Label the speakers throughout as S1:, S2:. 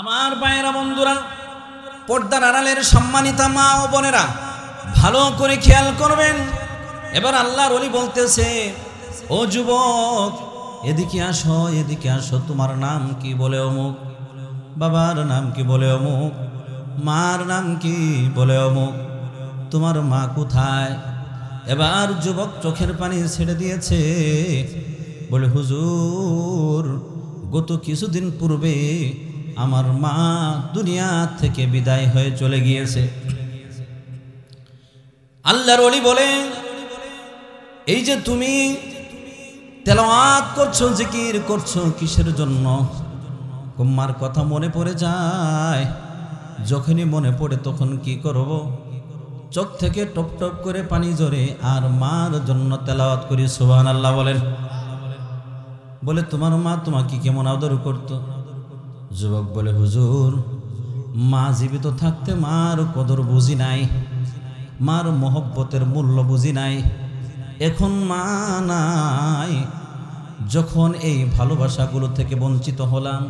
S1: আমার ভাইয়েরা বন্ধুরা, পর্দার আড়ালের সম্মানিতা মা ও বোনেরা, ভালো করে খেয়াল করবেন। এবার আল্লাহর ওলি বলতেছে, ও যুবক, এদিকে আসো, এদিকে আসো। তোমার নাম কি? বলে অমুক। বাবার নাম কি? বলে অমুক। মার নাম কি? বলে অমুক। তোমার মা কোথায়? এবার যুবক চোখের পানি ছেড়ে দিয়েছে, বলে হুজুর, গত কিছুদিন পূর্বে আমার মা দুনিয়া থেকে বিদায় হয়ে চলে গিয়েছে। আল্লাহর ওলি বলে, এই যে তুমি তেলাওয়াত করছো, জিকির করছো, কিসের জন্য? মার কথা মনে পড়ে যায়। যখনই মনে পড়ে তখন কি করব? চোখ থেকে টপ টপ করে পানি ঝরে আর মার জন্য তেলাওয়াত করি। সুবহানাল্লাহ বলেন। বলে, তোমার মা তোমাকে কেমন আদর করতো? যুবক বলে, হুজুর, মা জীবিত থাকতে মার কদর বুঝি নাই, মার মহব্বতের মূল্য বুঝি নাই। এখন মা নাই, যখন এই ভালোবাসাগুলো থেকে বঞ্চিত হলাম,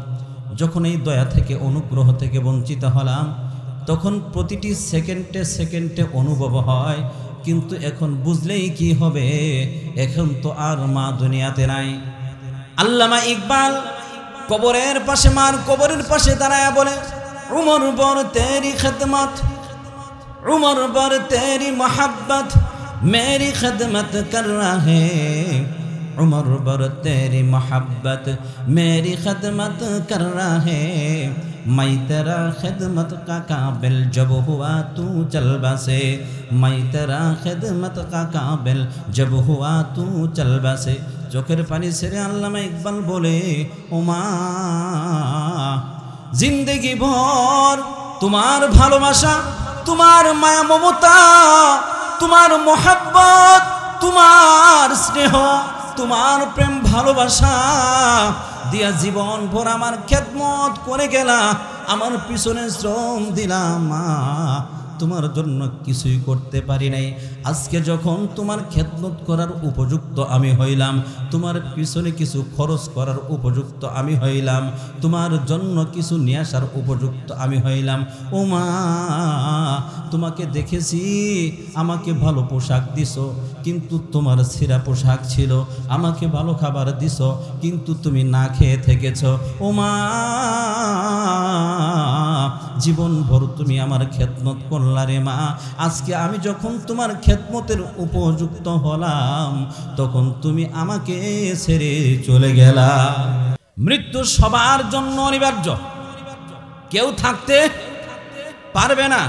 S1: যখন এই দয়া থেকে, অনুগ্রহ থেকে বঞ্চিত হলাম, তখন প্রতিটি সেকেন্ডে সেকেন্ডে অনুভব হয়। কিন্তু এখন বুঝলেই কি হবে? এখন তো আর মা দুনিয়াতে নাই। আল্লামা ইকবাল কবরের পাশে, মার কবরের পাশে দাঁড়ায়া বলে, উমর বর তেরি খিদমত, उमर भर तेरी मोहब्बत मेरी खिदमत कर रहे, उमर भर तेरी मोहब्बत मेरी खिदमत कर रहे, मैं तेरा खिदमत का काबिल जब हुआ तू चल बसे, मैं तेरा खिदमत का काबिल जब हुआ तू चल बसे। चोखेर पानी सेरे आल्लामा इकबाल बोले, ओ मा, जिंदगी भर तुम्हार भालोबासा, तुम्हार माया ममता, तुम्हार मोहब्बत, तुम्हार स्नेह, तुम्हार प्रेम भालोबासा দিয়া জীবন ভর আমার খেদমত করে গেলা, আমার পিছনে শ্রম দিলাম। মা, তোমার জন্য কিছুই করতে পারি নাই। আজকে যখন তোমার খেদমত করার উপযুক্ত আমি হইলাম, তোমার পিছনে কিছু খরচ করার উপযুক্ত আমি হইলাম, তোমার জন্য কিছু নিয়ে আসার উপযুক্ত আমি হইলাম। ও মা, তোমাকে দেখেছি, আমাকে ভালো পোশাক দিছো, কিন্তু তোমার ছিঁড়া পোশাক ছিল। আমাকে ভালো খাবার দিছো, কিন্তু তুমি না খেয়ে থেকেছ। ও মা, জীবন ভর তুমি আমার খেদমত করলা রে মা। আজকে আমি যখন তোমার খেদমতের উপযুক্ত হলাম, তখন তুমি আমাকে ছেড়ে চলে গেলা। মৃত্যু সবার জন্য অনিবার্য, কেউ থাকতে পারবে না।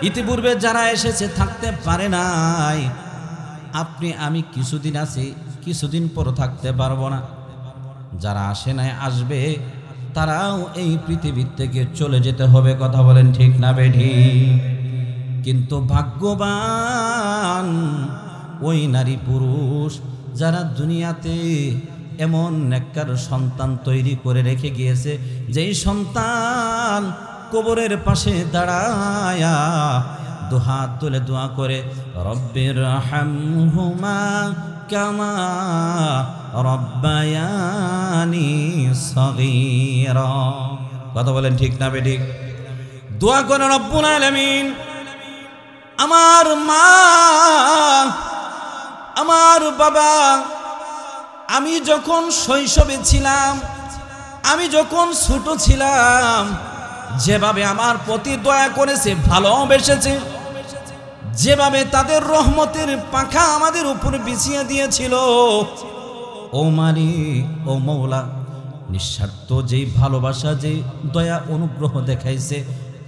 S1: ইতিপূর্বে যারা এসেছে থাকতে পারে নাই। আপনি আমি কিছুদিন আছি, কিছুদিন পর থাকতে পারবো না। যারা আসে নাই, আসবে, তারাও এই পৃথিবীর থেকে চলে যেতে হবে। কথা বলেন ঠিক না বেঠিক? কিন্তু ভাগ্যবান ওই নারী পুরুষ যারা দুনিয়াতে এমন নেককার সন্তান তৈরি করে রেখে গিয়েছে, যেই সন্তান কবরের পাশে দাঁড়ায়া দুহাত তুলে দোয়া করে, রব্বির হামহুমা কামা রব্বায়ানি সগীরা। কথা বলেন ঠিক না বেঠিক? দোয়া করে রব্বুল আলামিন, আমার মা, আমার বাবা, আমি যখন শৈশবে ছিলাম, আমি যখন ছোট ছিলাম, যেভাবে আমার প্রতি দয়া করেছে, ভালোবেসেছে, যেভাবে তাদের রহমতের পাখা আমাদের উপর বিছিয়ে দিয়েছিল, ও মালিক, ও মওলা, নিঃস্বার্থ যেই ভালোবাসা, যেই দয়া অনুগ্রহ দেখাইছে,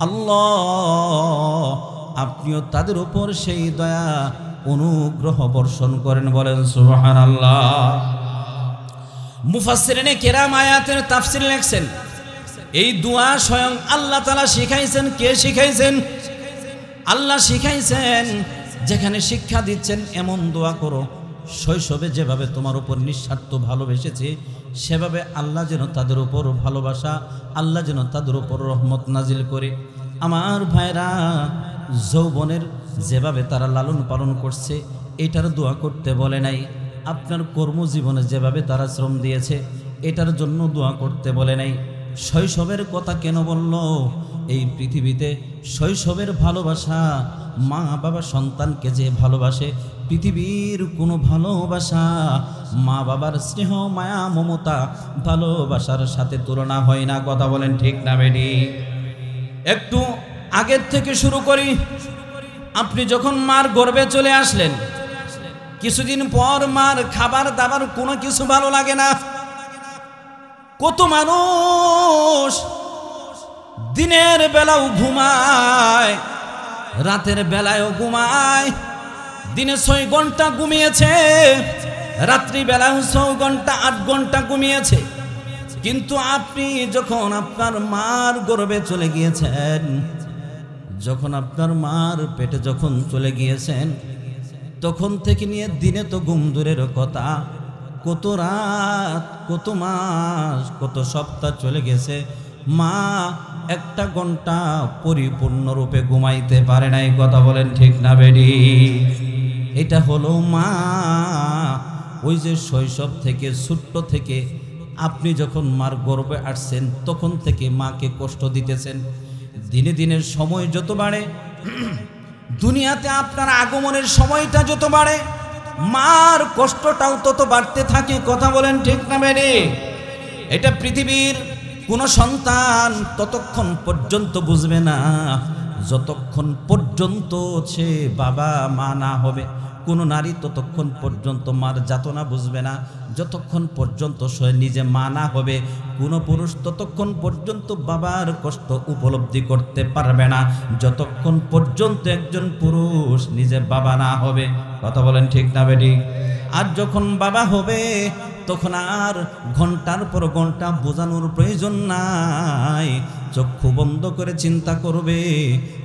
S1: আল্লাহ আপনিও তাদের উপর সেই দয়া অনুগ্রহ বর্ষণ করেন। বলেন সুবহানাল্লাহ। মুফাসসিরিনে কেরাম আয়াতের তাফসীর লিখছেন, এই দোয়া স্বয়ং আল্লাহ তাআলা শিখাইছেন। কে শিখাইছেন? আল্লাহ শিখাইছেন। যেখানে শিক্ষা দিচ্ছেন, এমন দোয়া করো, শৈশবে যেভাবে তোমার উপর নিঃস্বার্থ ভালোবেসেছে, সেভাবে আল্লাহ যেন তাদের উপর ভালোবাসা, আল্লাহ যেন তাদের উপর রহমত নাজিল করে। আমার ভাইরা, যৌবনের যেভাবে তারা লালন পালন করছে, এটার দোয়া করতে বলে নাই। আপনার কর্মজীবনে যেভাবে তারা শ্রম দিয়েছে, এটার জন্য দোয়া করতে বলে নাই। শৈশবের কথা কেন বলল? এই পৃথিবীতে শৈশবের ভালোবাসা, মা বাবা সন্তানকে যে ভালোবাসে, পৃথিবীর কোনো ভালোবাসা মা বাবার স্নেহ মায়া মমতা ভালোবাসার সাথে তুলনা হয় না। কথা বলেন ঠিক না বেডি? একটু আগের থেকে শুরু করি। আপনি যখন মার গর্ভে চলে আসলেন, কিছুদিন পর মার খাবার দাবার কোনো কিছু ভালো লাগে না। কত মানুষ দিনের বেলাও ঘুমায়, রাতের বেলায়ও ঘুমায়। দিনে 6 ঘন্টা ঘুমিয়েছে, রাত্রি বেলাও 6 ঘন্টা 8 ঘন্টা ঘুমিয়েছে। কিন্তু আপনি যখন আপনার মার গর্ভে চলে গিয়েছেন, যখন আপনার মার পেটে যখন চলে গিয়েছেন, তখন থেকে নিয়ে দিনে তো ঘুম দূরের কথা, কত রাত, কত মাস, কত সপ্তাহ চলে গেছে, মা 1টা ঘন্টা পরিপূর্ণরূপে ঘুমাইতে পারে নাই। কথা বলেন ঠিক না বেডি? এটা হলো মা। ওই যে শৈশব থেকে, ছোট্ট থেকে আপনি যখন মার গর্ভে আসছেন, তখন থেকে মাকে কষ্ট দিতেছেন। দিনে দিনের সময় যত বাড়ে, দুনিয়াতে আপনার আগমনের সময়টা যত বাড়ে, মার কষ্টটাও তত বাড়তে থাকে। কথা বলেন ঠিক না বেডি? এটা পৃথিবীর কোন সন্তান ততক্ষণ পর্যন্ত বুঝবে না, যতক্ষণ পর্যন্ত সে বাবা মা না হবে। কোনো নারী ততক্ষণ পর্যন্ত মার যাতনা বুঝবে না, যতক্ষণ পর্যন্ত সে নিজে মা না হবে। কোনো পুরুষ ততক্ষণ পর্যন্ত বাবার কষ্ট উপলব্ধি করতে পারবে না, যতক্ষণ পর্যন্ত একজন পুরুষ নিজে বাবা না হবে। কথা বলেন ঠিক না বেটি? আর যখন বাবা হবে, তখন আর ঘন্টার পর ঘন্টা বোঝানোর প্রয়োজন নাই। চক্ষু বন্ধ করে চিন্তা করবে,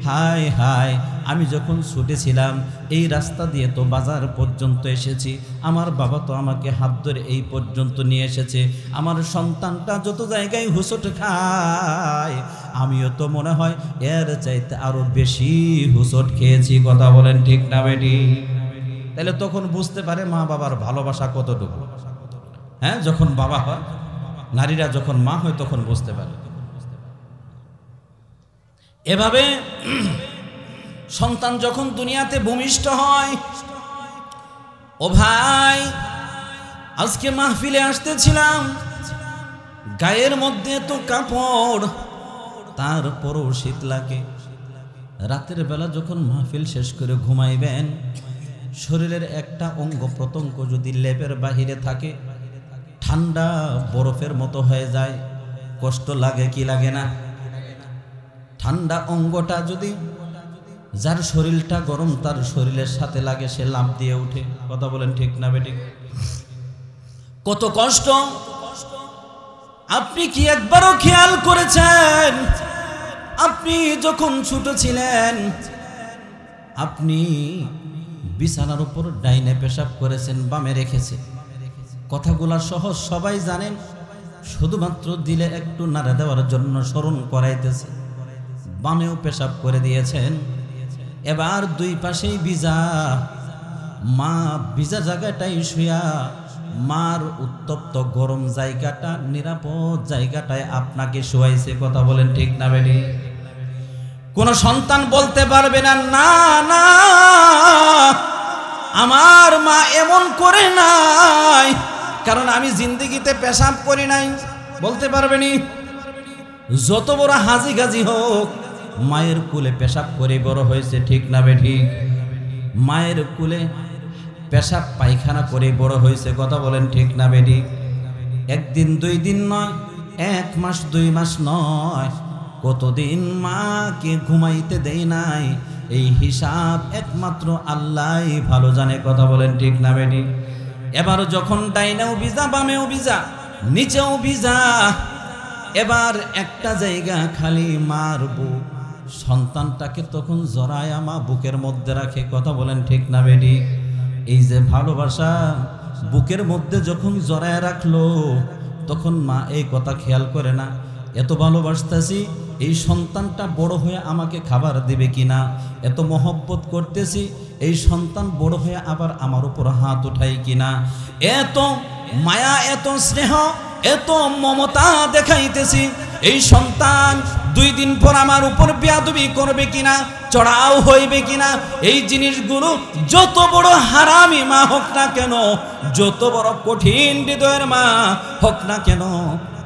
S1: হায় হায়, আমি যখন ছুটেছিলাম এই রাস্তা দিয়ে তো বাজার পর্যন্ত এসেছি, আমার বাবা তো আমাকে হাত ধরে এই পর্যন্ত নিয়ে এসেছে। আমার সন্তানটা যত জায়গায় হুঁচট খায়, আমিও তো মনে হয় এর চাইতে আরো বেশি হুঁচট খেয়েছি। কথা বলেন ঠিক না বেটি? তাহলে তখন বুঝতে পারে মা বাবার ভালোবাসা কতটুকু। হ্যাঁ, যখন বাবা হয়, নারীরা যখন মা হয় তখন বুঝতে পারে। এভাবে সন্তান যখন দুনিয়াতে ভূমিষ্ঠ হয়, ও ভাই, আজকে মাহফিলে আসতেছিলাম, গায়ের মধ্যে তো কাপড়, তারপরও শীত লাগে। রাতের বেলা যখন মাহফিল শেষ করে ঘুমাইবেন, শরীরের একটা অঙ্গ প্রত্যঙ্গ যদি লেপের বাহিরে থাকে, ঠান্ডা বরফের মতো হয়ে যায়। কষ্ট লাগে কি লাগে না? ঠান্ডা অঙ্গটা যদি, যার শরীরটা গরম, তার শরীরের সাথে লাগে, সে লাফ দিয়ে উঠে। কথা বলেন ঠিক না বেটি? কত কষ্ট। আপনি কি একবারও খেয়াল করেছেন, আপনি যখন ছোট ছিলেন, আপনি বিছানার উপর ডাইনে পেশাব করেছেন, বামে রেখেছে? কথাগুলা সহজ, সবাই জানেন, শুধুমাত্র দিলে একটু নাড়া দেওয়ার জন্য স্মরণ করাইতেছে। বামেও পেশাব করে দিয়েছেন, এবার 2 পাশেই ভিজা। মা ভিজা জায়গাটাই শুয়া, মার উত্তপ্ত গরম জায়গাটা, নিরাপদ জায়গাটায় আপনাকে শুয়াইছে। কথা বলেন ঠিক না বেটি? কোন সন্তান বলতে পারবে না, না না, আমার মা এমন করে নাই, কারণ আমি জিন্দেগিতে পেশাব করি নাই। বলতে পারবেনি? যত বড় হাজি গাজি হোক, মায়ের কুলে পেশাব করে বড় হয়েছে। ঠিক না বেঠি? মায়ের কুলে পেশাব পায়খানা করে বড় হয়েছে। কথা বলেন ঠিক না বেঠি? 1 দিন 2 দিন নয়, 1 মাস 2 মাস নয়, কতদিন মাকে ঘুমাইতে দেয় নাই, এই হিসাব একমাত্র আল্লাহই ভালো জানে। কথা বলেন ঠিক না বেঠি? এবার যখন ডাইনেও ভিজা, বামেও ভিজা, নিচেও ভিজা, এবার একটা জায়গা খালি মার বুক। সন্তানটাকে তখন জড়ায়া মা বুকের মধ্যে রাখে। কথা বলেন ঠিক না বেটি? এই যে ভালোবাসা বুকের মধ্যে যখন জড়ায়া রাখলো, তখন মা এই কথা খেয়াল করে না, এত ভালোবাসতেছি, এই সন্তানটা বড় হয়ে আমাকে খাবার দিবে কিনা, এত মহব্বত করতেছি, এই সন্তান বড় হয়ে আবার আমার উপর হাত উঠাই কিনা, এত মায়া, এত স্নেহ, এত মমতা দেখাইতেছি, এই সন্তান 2 দিন পর আমার উপর বেয়াদবি করবে কিনা, চড়াও হইবে কিনা, এই জিনিসগুলো যত বড় হারামি মা হোক না কেন, যত বড় কঠিন হৃদয়ের মা হোক না কেন,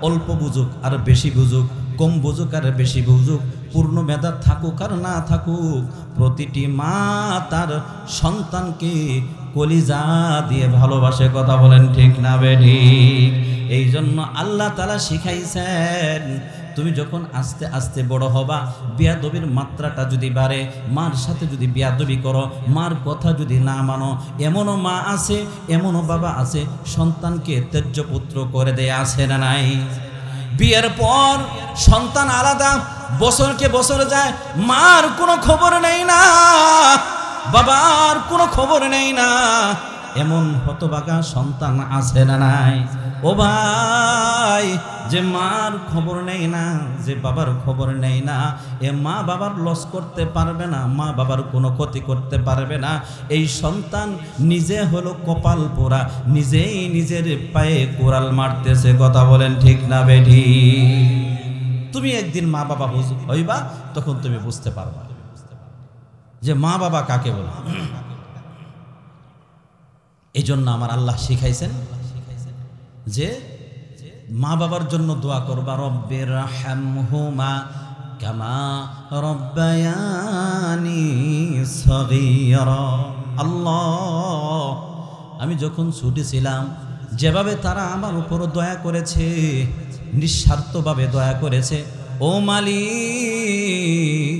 S1: অল্প বুঝুক আর বেশি বুঝুক, কম বুঝুক আর বেশি বুঝুক, পূর্ণ মেধা থাকুক আর না থাকুক, প্রতিটি মা তার সন্তানকে কলিজা দিয়ে ভালোবাসে। কথা বলেন ঠিক না বেঠিক? এই জন্য আল্লাহ তাআলা শিখাইছেন, তুমি যখন আস্তে আস্তে বড় হবা, বেয়াদবির মাত্রাটা যদি বাড়ে, মার সাথে যদি বেয়াদবি করো, মার কথা যদি না মানো, এমনও মা আছে, এমনও বাবা আছে সন্তানকে ত্যায্য পুত্র করে দেয়, আছে না নাই? বিয়ের পর সন্তান আলাদা, বছরকে বছর যায়, মার কোনো খবর নেই না, বাবার কোনো খবর নেই না, এমন হতভাগা সন্তান আছে না নাই? ও ভাই, যে মার খবর নেই না, যে বাবার খবর নেই না, এ মা বাবার লস করতে পারবে না, মা বাবার কোনো ক্ষতি করতে পারবে না। এই সন্তান নিজে হলো কপাল পোড়া, নিজেই নিজের পায়ে কোরাল মারতেছে। কথা বলেন ঠিক না বেঠি? তুমি একদিন মা বাবা হইবা, তখন তুমি বুঝতে পারবা যে মা বাবা কাকে বলে। এই জন্য আমার আল্লাহ শিখাইছেন যে মা বাবার জন্য দোয়া করবা, রব্বির হামহুমা কামা রব্বায়ানি সগীরা। আল্লাহ, আমি যখন ছোট ছিলাম, যেভাবে তারা আমার উপর দয়া করেছে, নিঃস্বার্থভাবে দয়া করেছে, ও মালিক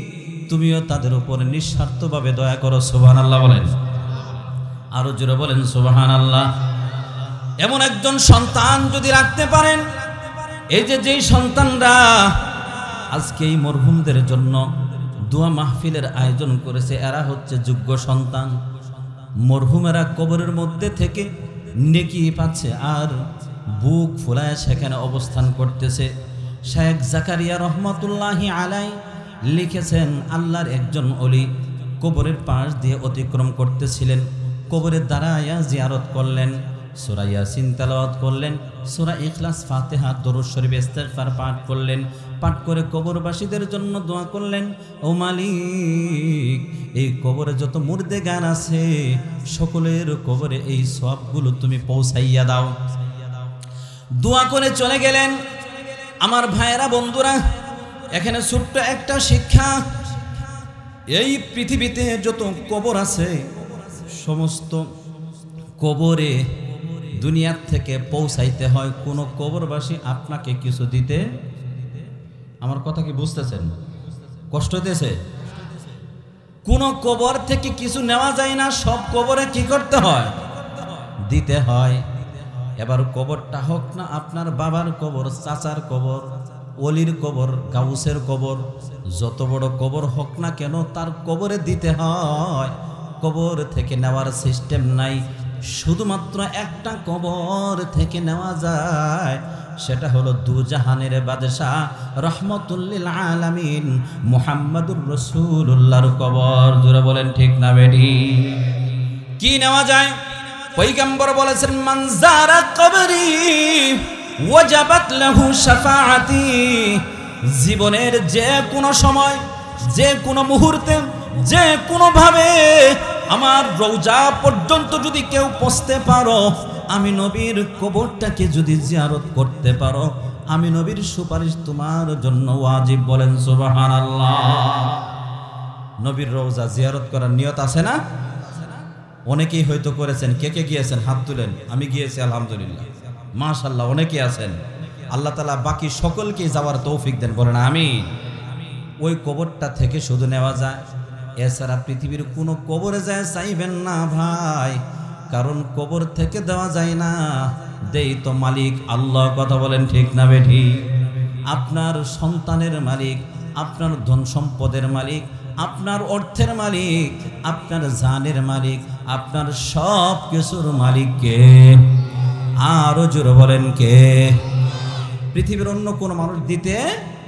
S1: তুমিও তাদের উপর নিঃস্বার্থভাবে দয়া করো। সুবহানাল্লাহ বলেন, আরো জোরে বলেন সুবহানাল্লাহ। এমন একজন সন্তান যদি রাখতে পারেন, এই যেই সন্তানরা আজকে এই মরহুমদের জন্য দোয়া মাহফিলের আয়োজন করেছে, এরা হচ্ছে যোগ্য সন্তান। মরহুমেরা কবরের মধ্যে থেকে নেকি পাচ্ছে আর বুক ফুলায় সেখানে অবস্থান করতেছে। শেখ জাকারিয়া রহমতুল্লাহি আলাই লিখেছেন, আল্লাহর একজন ওলি কবরের পাশ দিয়ে অতিক্রম করতেছিলেন, কবরের দাঁড়ায়া জিয়ারত করলেন, সূরা ইয়াসিন তেলাওয়াত করলেন, সূরা ইখলাস, ফাতিহা, দরুদ শরীফ, ইস্তিগফার পাঠ করলেন, পাঠ করে কবরবাসীদের জন্য দোয়া করলেন, ও মালিক এই কবরে যত মুর্দে গান আছে সকলের কবরে এই সওয়াবগুলো তুমি পৌঁছাইয়া দাও। দোয়া করে চলে গেলেন। আমার ভাইয়েরা, বন্ধুরা, এখানে ছোট্ট একটা শিক্ষা, এই পৃথিবীতে যত কবর আছে সমস্ত কবরে দুনিয়ার থেকে পৌঁছাইতে হয়, কোন কবরবাসী আপনাকে কিছু দিতে, আমার কথা কি বুঝতেছেন? কষ্ট হইতেছে? কোন কবর থেকে কিছু নেওয়া যায় না, সব কবরে কি করতে হয়? দিতে হয়। এবার কবরটা হোক না আপনার বাবার কবর, চাচার কবর, ওলির কবর, গাউসের কবর, যত বড় কবর হোক না কেন তার কবরে দিতে হয়। কবর থেকে নেওয়ার সিস্টেম নাই, শুধুমাত্র একটা কবর থেকে নেওয়া যায়, সেটা হলো দুজাহানের বাদশাহ রহমতুল্লিল আলামিন মুহাম্মাদুর রাসূলুল্লাহর কবর। জোরে বলেন ঠিক না বেঠি? কি নেওয়া যায়? পয়গম্বর বলেছেন, মান যারা কবরি ওয়াজাবাত লাহু শাফাআতি। জীবনের যে কোনো সময়, যে কোনো মুহূর্তে, যে কোনো ভাবে আমার রওজা পর্যন্ত যদি কেউ পৌঁছতে পারো, আমি নবীর কবরটাকে যদি জিয়ারত করতে পারো, আমি নবীর সুপারিশ তোমার জন্য ওয়াজিব। বলেন সুবহানাল্লাহ। নবীর রওজা জিয়ারত করার নিয়ত আছে না? অনেকেই হয়তো করেছেন। কে কে গিয়েছেন হাত তুলেন। আমি গিয়েছি আলহামদুলিল্লাহ, মাশাআল্লাহ, অনেকেই আছেন। আল্লাহ তাআলা বাকি সকলকে যাওয়ার তৌফিক দেন, বলেন আমিন। ওই কবরটা থেকে শুধু নেওয়া যায়, এছাড়া পৃথিবীর কোনো কবরে যায় চাইবেন না ভাই, কারণ কবর থেকে দেওয়া যায় না, দেই তো মালিক আল্লাহ। কথা বলেন ঠিক না বেঠি? আপনার সন্তানের মালিক, আপনার ধন সম্পদের মালিক, আপনার অর্থের মালিক, আপনার জানের মালিক, আপনার সব কিছুর মালিক কে? আরো জোরে বলেন কে? পৃথিবীর অন্য কোনো মানুষ দিতে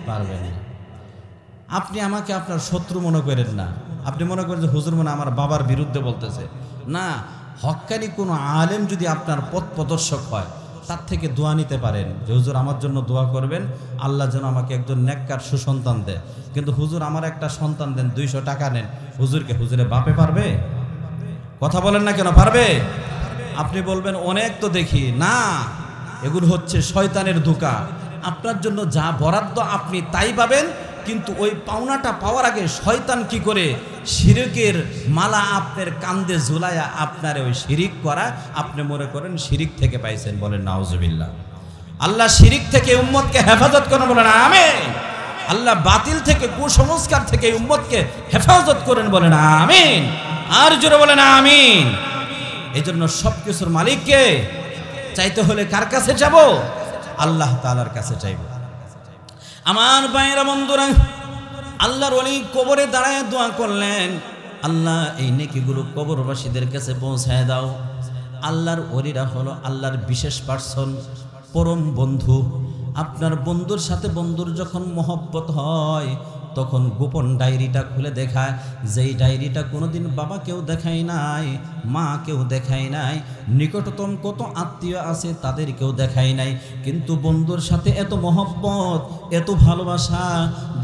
S1: পারবে না। আপনি আমাকে আপনার শত্রু মনে করেন না। আপনি মনে করেন যে হুজুর মনে আমার বাবার বিরুদ্ধে বলতেছে না। হক্কানি কোনো আলেম যদি আপনার পথ প্রদর্শক হয়, তার থেকে দোয়া নিতে পারেন যে হুজুর আমার জন্য দোয়া করবেন, আল্লাহ যেন আমাকে একজন নেককার সুসন্তান দেয়। কিন্তু হুজুর আমার একটা সন্তান দেন, 200 টাকা নেন, হুজুরে বাপে পারবে? কথা বলেন না কেন, পারবে? আপনি বলবেন অনেক তো দেখি না, এগুলো হচ্ছে শয়তানের ধোঁকা। আপনার জন্য যা বরাদ্দ আপনি তাই পাবেন, কিন্তু ওই পাওনাটা পাওয়ার আগে শয়তান কি করে শিরকের মালা আপনার কান্দে ঝুলায়া আপনার ওই শিরিক করা, আপনি মনে করেন শিরিক থেকে পাইছেন। বলেন নাউজুবিল্লাহ। আল্লাহ শিরিক থেকে উম্মতকে হেফাজত করেন, বলেন আমিন। আল্লাহ বাতিল থেকে, কুসংস্কার থেকে উম্মতকে হেফাজত করেন, বলেন আমিন। আর জোরে বলেন আমিন। এই জন্য সবকিছুর মালিককে চাইতে হলে কার কাছে যাব? আল্লাহ তাআলার কাছে চাইব। আমার ভাইয়েরা বন্ধুরা, আল্লাহর ওলি কবরে দাঁড়ায় দোয়া করলেন, আল্লাহ এই নেকিগুলো কবরবাসীদের কাছে পৌঁছায় দাও। আল্লাহর ওলিরা হলো আল্লাহর বিশেষ পার্সন, পরম বন্ধু। আপনার বন্ধুর সাথে বন্ধুর যখন মহব্বত হয় তখন গোপন ডায়েরিটা খুলে দেখায়, যেই ডায়েরিটা কোনোদিন বাবাকেও দেখায় নাই, মাকেও দেখায় নাই, নিকটতম কত আত্মীয় আছে তাদেরকেও দেখায় নাই, কিন্তু বন্ধুর সাথে এত মহব্বত, এত ভালোবাসা,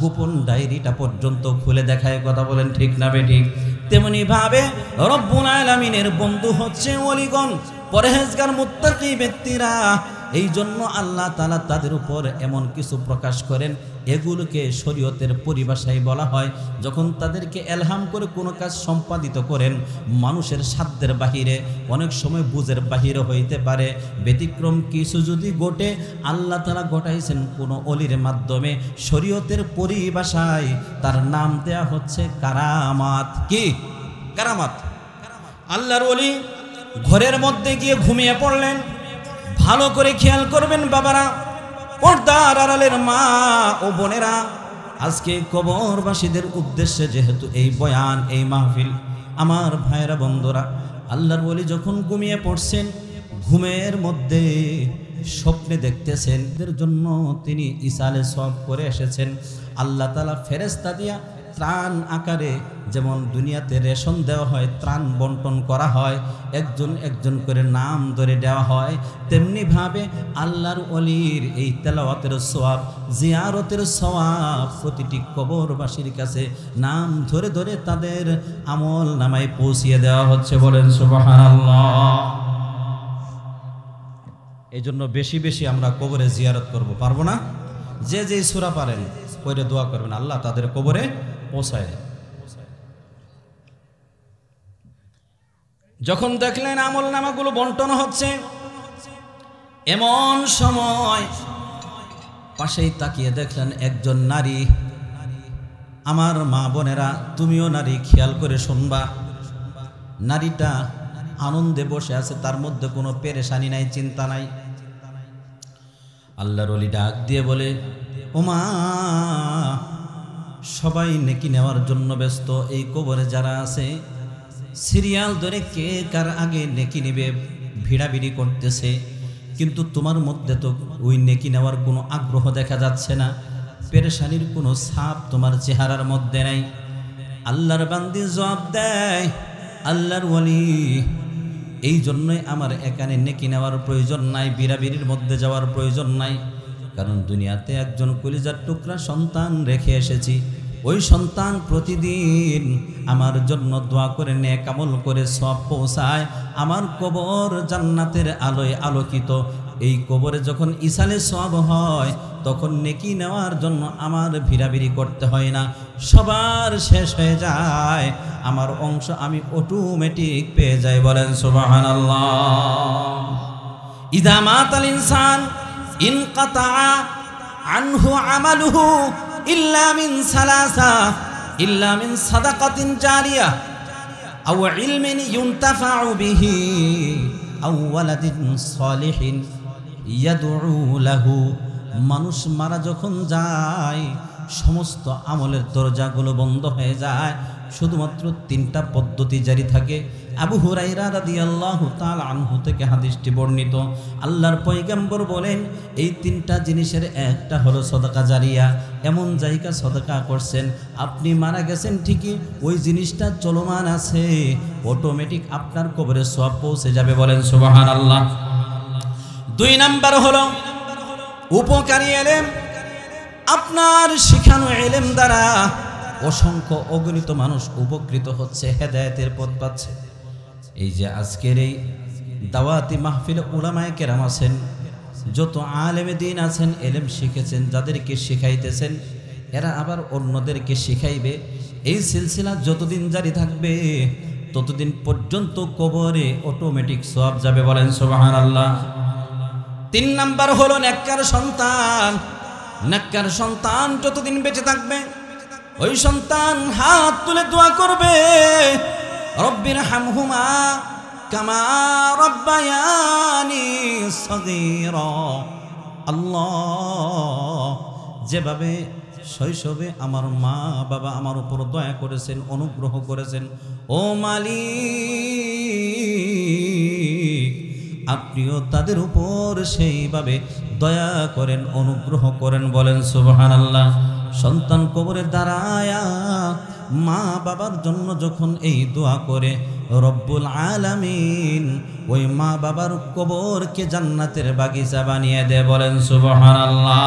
S1: গোপন ডায়েরিটা পর্যন্ত খুলে দেখায়। কথা বলেন ঠিক না বেঠিক? তেমনি ভাবে রব্বুল আলামিনের বন্ধু হচ্ছে ওলিগণ, পরহেজগার মুত্তাকি ব্যক্তিরা। এই জন্য আল্লাহ তাআলা তাদের উপর এমন কিছু প্রকাশ করেন, এগুলোকে শরীয়তের পরিভাষায় বলা হয় যখন তাদেরকে এলহাম করে কোনো কাজ সম্পাদিত করেন, মানুষের সাধ্যের বাহিরে, অনেক সময় বুঝের বাহিরে হইতে পারে, ব্যতিক্রম কিছু যদি ঘটে, আল্লাহ তাআলা ঘটাইছেন কোনো অলির মাধ্যমে, শরীয়তের পরিভাষায় তার নাম দেয়া হচ্ছে কারামাত। কি কারামাত? আল্লাহর ওলি ঘরের মধ্যে গিয়ে ঘুমিয়ে পড়লেন। ভালো করে খেয়াল করবেন বাবারা, পর্দার আড়ালের মা ও বোনেরা, আজকে কবরবাসীদের উদ্দেশ্যে যেহেতু এই বয়ান, এই মাহফিল, আমার ভাইয়েরা বন্ধুরা, আল্লাহর ওলি যখন ঘুমিয়ে পড়ছেন, ঘুমের মধ্যে স্বপ্নে দেখতেছেন এদের জন্য তিনি ইসালে সওয়াব করে এসেছেন। আল্লাহ তাআলা ফেরেশতা দিয়া ত্রাণ আকারে, যেমন দুনিয়াতে রেশন দেওয়া হয়, ত্রাণ বন্টন করা হয়, একজন একজন করে নাম ধরে দেওয়া হয়, তেমনিভাবে আল্লাহর ওলির এই তেলাওয়াতের সওয়াব, জিয়ারতের সওয়াব প্রতিটি কবরবাসীর কাছে নাম ধরে ধরে তাদের আমল নামায় পৌঁছিয়ে দেওয়া হচ্ছে। বলেন সুবহানাল্লাহ। এই জন্য বেশি বেশি আমরা কবরে জিয়ারত করব, পারবো না? যে যে সূরা পারেন পড়ে দোয়া করবেন, আল্লাহ তাদের কবরে পৌঁছায়। যখন দেখলেন আমল নামাগুলো বন্টন হচ্ছে, এমন সময় পাশেই তাকিয়ে দেখলেন একজন নারী। আমার মা বোনেরা, তুমিও নারী, খেয়াল করে শুনবা। নারীটা আনন্দে বসে আছে, তার মধ্যে কোনো পেরেশানি নাই, চিন্তা নাই। আল্লাহর ওলি ডাক দিয়ে বলে, ওমা, সবাই নেকি নেওয়ার জন্য ব্যস্ত, এই কবরে যারা আছে সিরিয়াল ধরে কে কার আগে নেকি নেবে ভিড়াভিড়ি করতেছে, কিন্তু তোমার মধ্যে তো ওই নেকি নেওয়ার কোনো আগ্রহ দেখা যাচ্ছে না, পেরেশানির কোনো ছাপ তোমার চেহারার মধ্যে নাই। আল্লাহর বান্দি জবাব দেয়, আল্লাহর ওলি, এই জন্যই আমার এখানে নেকি নেওয়ার প্রয়োজন নাই, বিড়াবিড়ির মধ্যে যাওয়ার প্রয়োজন নাই, কারণ দুনিয়াতে একজন কলিজার টুকরা সন্তান রেখে এসেছি। ওই সন্তান প্রতিদিন আমার জন্য দোয়া করে, নেক আমল করে সওয়াব পৌঁছায়। আমার কবর জান্নাতের আলোয় আলোকিত। এই কবরে যখন ইসালে সওয়াব হয়, তখন নেকি নেওয়ার জন্য আমার ভিড়াভিড়ি করতে হয় না, সবার শেষ হয়ে যায়, আমার অংশ আমি অটোমেটিক পেয়ে যাই। বলেন সুবহানাল্লাহ। ইযা মাতাল ইনসান ইনকাতা আনহু আমালুহু ইল্লা মিন সালাসা, ইল্লা মিন সাদাকাতিন জারিয়া আও ইলমিন ইউনতাফাউ বিহি আও ওয়ালাদিন সালিহিন ইয়াদউ লাহু। মানুষ মারা যখন যায়, সমস্ত আমলের দরজাগুলো বন্ধ হয়ে যায়, শুধুমাত্র 3টা পদ্ধতি জারি থাকে। আবু হুরায়রা রাদিয়াল্লাহু তাআলা আনহু থেকে হাদিসটি বর্ণিত। আল্লাহর পয়গম্বর বলেন, এই 3টা জিনিসের একটা হলো সদকা জারিয়া। এমন জায়গা সদকা করছেন, আপনি মারা গেছেন ঠিকই, ওই জিনিসটা চলমান আছে, অটোমেটিক আপনার কবরে সওয়াব পৌঁছে যাবে। বলেন সুবহানাল্লাহ। 2 নাম্বার হলো উপকারী ইলম। আপনার শিখানো ইলম দ্বারা অসংখ্য অগণিত মানুষ উপকৃত হচ্ছে, হেদায়েতের পথ পাচ্ছে। এই যে আজকের এই দাওয়াতি মাহফিলে উলামায়ে কেরাম আছেন, যত আলেমে দ্বীন আছেন, ইলম শিখেছেন, যাদেরকে শিখাইতেছেন এরা আবার অন্যদেরকে শিখাইবে। এই সিলসিলা যতদিন জারি থাকবে ততদিন পর্যন্ত কবরে অটোমেটিক সওয়াব যাবে, বলেন সুবহানাল্লাহ। 3 নাম্বার হলো নেককার সন্তান। নেককার সন্তান যতদিন বেঁচে থাকবে ওই সন্তান হাত তুলে দোয়া করবে, রব্বির হামহুমা কামা রব্বায়ানি সগীরা। আল্লাহ, যেভাবে শৈশবে আমার মা বাবা আমার উপর দয়া করেছেন, অনুগ্রহ করেছেন, ও মালিক আপনিও তাদের উপর সেইভাবে দয়া করেন, অনুগ্রহ করেন, বলেন সুবহানাল্লাহ। সন্তান কবরে দাঁড়ায়া মা বাবার জন্য যখন এই দোয়া করে, রব্বুল আলামিন ওই মা বাবার কবরকে জান্নাতের বাগিচা বানিয়ে দেয়, বলেন সুবহানাল্লাহ।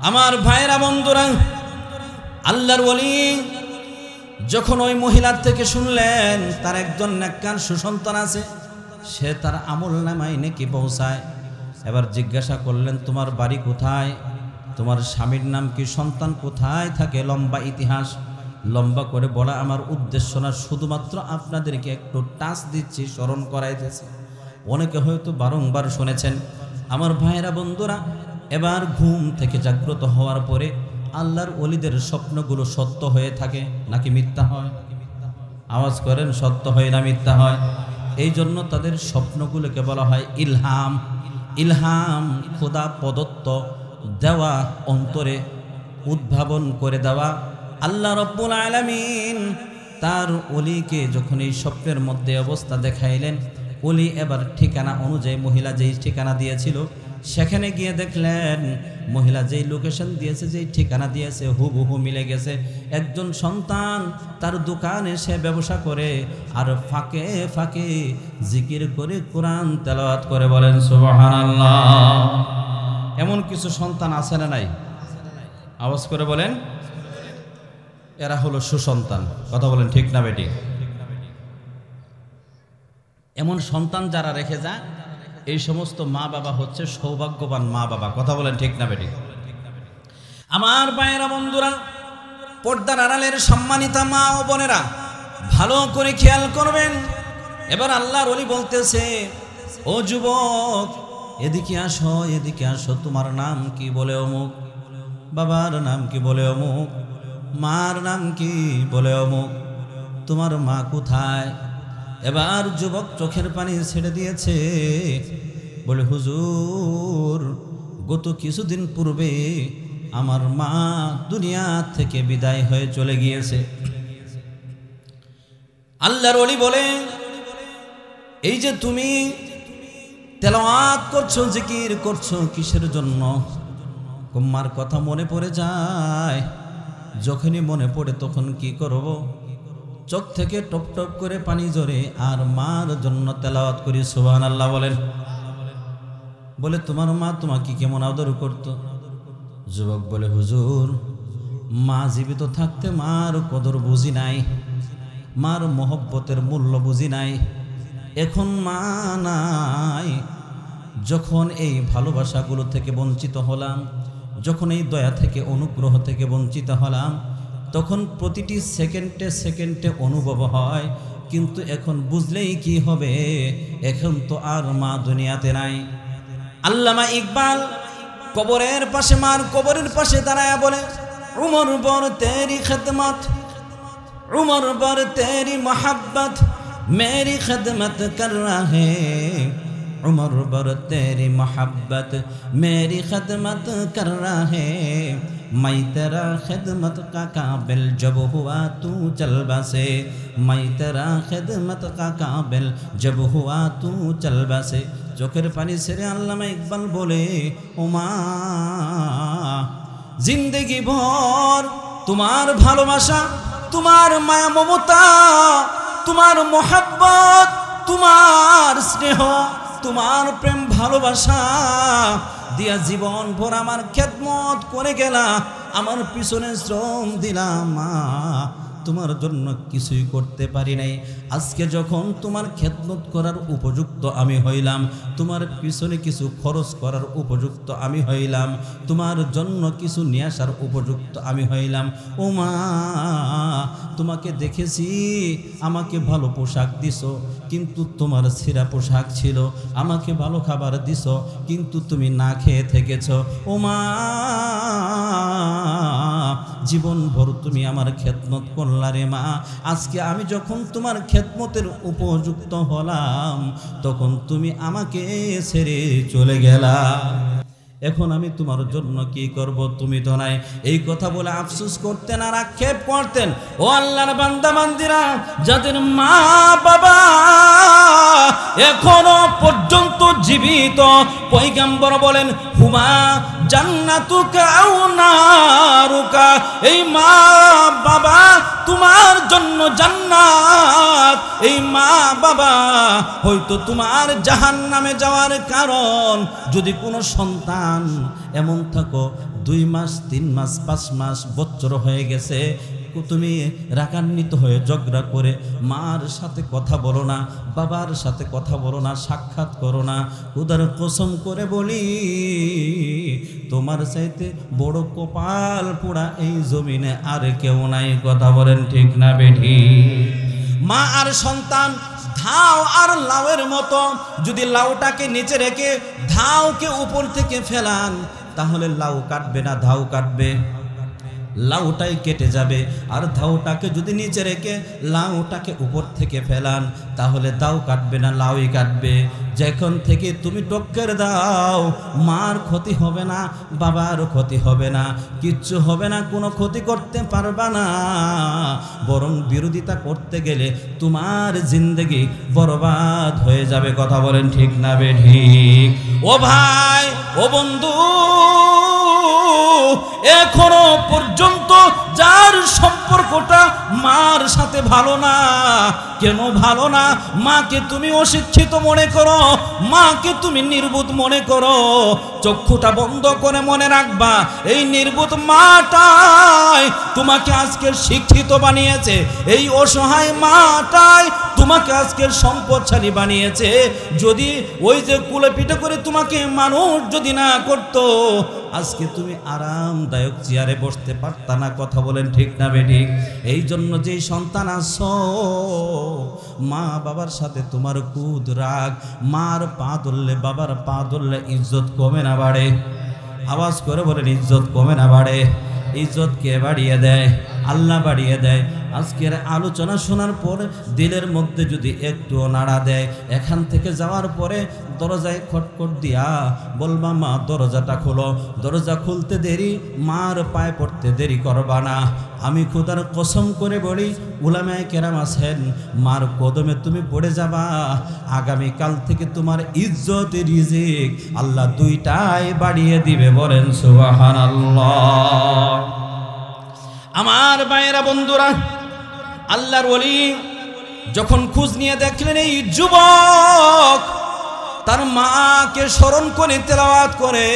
S1: আমার ভাইরা বন্ধুরা, আল্লাহর ওলি যখন ওই মহিলার থেকে শুনলেন তার একজন নেককার সুসন্তান আছে, সে তার আমলনামায় নেকি পৌঁছায়। এবার জিজ্ঞাসা করলেন, তোমার বাড়ি কোথায়, তোমার স্বামীর নাম কি, সন্তান কোথায় থাকে? লম্বা ইতিহাস, লম্বা করে বলা আমার উদ্দেশ্য না, শুধুমাত্র আপনাদেরকে একটু টাচ দিচ্ছি, স্মরণ করাইতেছি। অনেকে হয়তো বারংবার শুনেছেন। আমার ভাইয়েরা বন্ধুরা, এবার ঘুম থেকে জাগ্রত হওয়ার পরে আল্লাহর ওলিদের স্বপ্নগুলো সত্য হয়ে থাকে নাকি মিথ্যা হয়? আওয়াজ করেন, সত্য হয় না মিথ্যা হয়? এই জন্য তাদের স্বপ্নগুলোকে বলা হয় ইলহাম। ইলহাম খোদা প্রদত্ত দেওয়া, অন্তরে উদ্ভাবন করে দেওয়া। আল্লাহ রব্বুল আলামিন তার ওলিকে যখন এই স্বপ্নের মধ্যে অবস্থা দেখাইলেন, ওলি এবার ঠিকানা অনুযায়ী মহিলা যেই ঠিকানা দিয়েছিল সেখানে গিয়ে দেখলেন মহিলা যেই লোকেশন দিয়েছে, যেই ঠিকানা দিয়েছে হুবহু মিলে গেছে। একজন সন্তান তার দোকানে সে ব্যবসা করে আর ফাঁকে ফাঁকে জিকির করে কোরআন তেলাওয়াত করে, বলেন সুবহানাল্লাহ। এমন কিছু সন্তান আছে না নাই? আওয়াজ করে বলেন, এরা হলো সুসন্তান। কথা বলেন ঠিক না বেটি? এমন সন্তান যারা রেখে যায় এই সমস্ত মা বাবা হচ্ছে সৌভাগ্যবান মা বাবা। কথা বলেন ঠিক না বেটি? আমার ভাইয়েরা বন্ধুরা, পর্দার আড়ালের সম্মানিতা মা ও বোনেরা, ভালো করে খেয়াল করবেন। এবার আল্লাহর ওলি বলতেছে, ও যুবক এদিকে আসো, এদিকে আসো, তোমার নাম কি? বলে অমুক। বাবার নাম কি? বলে অমুক। মার নাম কি? বলে অমুক। তোমার মা কোথায়? এবার যুবক চোখের পানি ছেড়ে দিয়েছে, বলে হুজুর গত কিছুদিন পূর্বে আমার মা দুনিয়া থেকে বিদায় হয়ে চলে গিয়েছে। আল্লাহর ওলি বলে, এই যে তুমি তেলাওয়াত করছো, জিকির করছো, কিসের জন্য? মার কথা মনে পড়ে যায়। যখনই মনে পড়ে তখন কি করব? চোখ থেকে টপ টপ করে পানি ঝরে আর মার জন্য তেলাওয়াত করি। সুবহানাল্লাহ বলেন। বলে তোমার মা তোমাকে কেমন আদর করত? যুবক বলে, হুজুর মা জীবিত থাকতে মার কদর বুঝি নাই, মার মহব্বতের মূল্য বুঝি নাই। এখন মা নাই, যখন এই ভালোবাসাগুলো থেকে বঞ্চিত হলাম, যখন এই দয়া থেকে অনুগ্রহ থেকে বঞ্চিত হলাম, তখন প্রতিটি সেকেন্ডে সেকেন্ডে অনুভব হয়, কিন্তু এখন বুঝলেই কি হবে, এখন তো আর মা দুনিয়াতে নাই। আল্লামা ইকবাল কবরের পাশে, মার কবরের পাশে দাঁড়ায়া বলে, উমর বর তেরি খিদমত, उमर भर तेरी मोहब्बत मेरी खिदमत कर रहे, उमर भर तेरी मोहब्बत मेरी खिदमत कर रहे, मैं तेरा खिदमत का काबिल जब हुआ तू चल बसे, मैं तेरा खिदमत का काबिल जब हुआ तू चल बसे। चोखेर पानी सेरे आल्लामा इकबाल बोले, ओमा जिंदगी भर तुम्हार भालोबासा, तुम्हार माया ममता, तुम्हार मोहब्बत, तुम्हार स्नेह তোমার প্রেম ভালোবাসা দিয়া জীবন ভর আমার খেদমত করে গেলা, আমার পিছনে শ্রম দিলাম মা, তোমার জন্য কিছুই করতে পারি নাই। আজকে যখন তোমার খেদমত করার উপযুক্ত আমি হইলাম, তোমার পিছনে কিছু খরচ করার উপযুক্ত আমি হইলাম, তোমার জন্য কিছু নিয়ে আসার উপযুক্ত আমি হইলাম। ও মা, তোমাকে দেখেছি আমাকে ভালো পোশাক দিছো, কিন্তু তোমার ছেঁড়া পোশাক ছিল। আমাকে ভালো খাবার দিছো, কিন্তু তুমি না খেয়ে থেকেছ। ও মা, জীবন ভর তুমি আমার খেদমত করলা রে মা। আজকে আমি যখন তোমার খেদমতের উপযুক্ত হলাম, তখন তুমি আমাকে ছেড়ে চলে গেলা। এখন আমি তোমার জন্য কি করব? তুমি তো নাই। এই কথা বলে আফসোস করতেন আর আক্ষেপ করতেন। ও আল্লাহর বান্দা বান্দিরা, যাদের মা বাবা এখনো পর্যন্ত জীবিত, পয়গম্বর বলেন হুমা জান্নাতুকা আও নারুকা, এই মা বাবা তোমার জন্য জান্নাত, এই মা বাবা হয়তো তোমার জাহান্নামে যাওয়ার কারণ। যদি কোনো সন্তান এমন থাকো 2 মাস 3 মাস 5 মাস বছর হয়ে গেছে, তুমি রাগান্বিত হয়ে ঝগড়া করে মার সাথে কথা বলো না, বাবার সাথে কথা বলো না, সাক্ষাৎ করো না, খোদার কসম করে বলি তোমার চাইতে বড় কপাল পোড়া এই জমিনে আর কেউ নাই। কথা বলেন ঠিক না বেঠি? মা আর সন্তান ধাও আর লাউয়ের মতো। যদি লাউটাকে নিচে রেখে ধাওকে উপর থেকে ফেলান, তাহলে লাউ কাটবে না, ধাও কাটবে, লাউটাই কেটে যাবে। আর ধাওটাকে যদি নিচে রেখে লাউটাকে উপর থেকে ফেলান, তাহলে দাও কাটবে না, লাউই কাটবে। যখন থেকে তুমি টক্কর দাও, মার ক্ষতি হবে না, বাবার ক্ষতি হবে না, কিচ্ছু হবে না, কোনো ক্ষতি করতে পারবা না। বরং বিরোধিতা করতে গেলে তোমার জিন্দেগি বরবাদ হয়ে যাবে। কথা বলেন ঠিক না বেঠিক? ও ভাই, ও বন্ধু, এখনো পর্যন্ত যার সম্পর্কটা মার সাথে ভালো না, কেন ভালো না? মাকে তুমি অশিক্ষিত মনে করো, মাকে তুমি নির্বোধ মনে করো। চক্ষুটা বন্ধ করে মনে রাখবা, এই নির্বোধ মাটাই তোমাকে আজকের শিক্ষিত বানিয়েছে, এই অসহায় মাটাই তোমাকে আজকের সম্পদশালী বানিয়েছে। যদি ওই যে কুলে পিঠে করে তোমাকে মানুষ যদি না করতো, আজকে তুমি আরামদায়ক চেয়ারে বসতে পারতা না। কথা বলেন ঠিক না বেঠিক? এই জন্য যেই সন্তান আছো, মা বাবার সাথে তোমার কুদ রাগ, মার পা ধরলে বাবার পা ধরলে ইজ্জত কমে না বাড়ে? আওয়াজ করে বলেন, ইজ্জত কমে না বাড়ে? ইজ্জত কে বাড়িয়ে দেয়? আল্লাহ বাড়িয়ে দেয়। আজকের আলোচনা শোনার পর দিলের মধ্যে যদি একটুও নাড়া দেয়, এখান থেকে যাওয়ার পরে দরজায় খটখট দিয়া বলবা মা দরজাটা খোলো। দরজা খুলতে দেরি, মার পায়ে পড়তে দেরি করবা না। আমি খোদার কসম করে বলি, উলামায়ে কেরাম আছেন, মার কদমে তুমি পড়ে যাবা, আগামীকাল থেকে তোমার ইজ্জত রিজিক আল্লাহ দুইটাই বাড়িয়ে দিবে। বলেন সুবহানাল্লাহ। আমার ভাইয়েরা বন্ধুরা, আল্লাহর ওলি যখন খোঁজ নিয়ে দেখলেন এই যুবক তার মাকে স্মরণ করে তেলাওয়াত করে,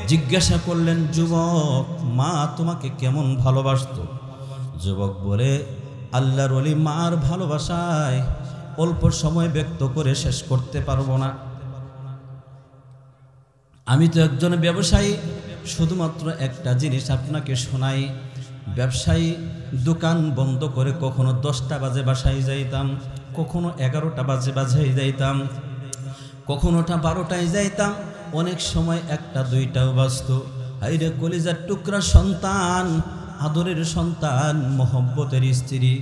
S1: জিজ্ঞাসা করলেন, যুবক মা তোমাকে কেমন ভালোবাসতো? যুবক বলে, আল্লাহর ওলি মার ভালোবাসায় অল্প সময় ব্যক্ত করে শেষ করতে পারবো না। আমি তো একজন ব্যবসায়ী, শুধুমাত্র একটা জিনিস আপনাকে শোনাই। ব্যবসায়ী দোকান বন্ধ করে কখনো 10টা বাজে বাসায় যাইতাম, কখনো 11টা বাজে বাসায় যাইতাম, কখনোটা 12টায় যাইতাম, অনেক সময় 1টা 2টাও বাজতো। হাইরে কলিজার টুকরা সন্তান, আদরের সন্তান, মোহব্বতের স্ত্রী,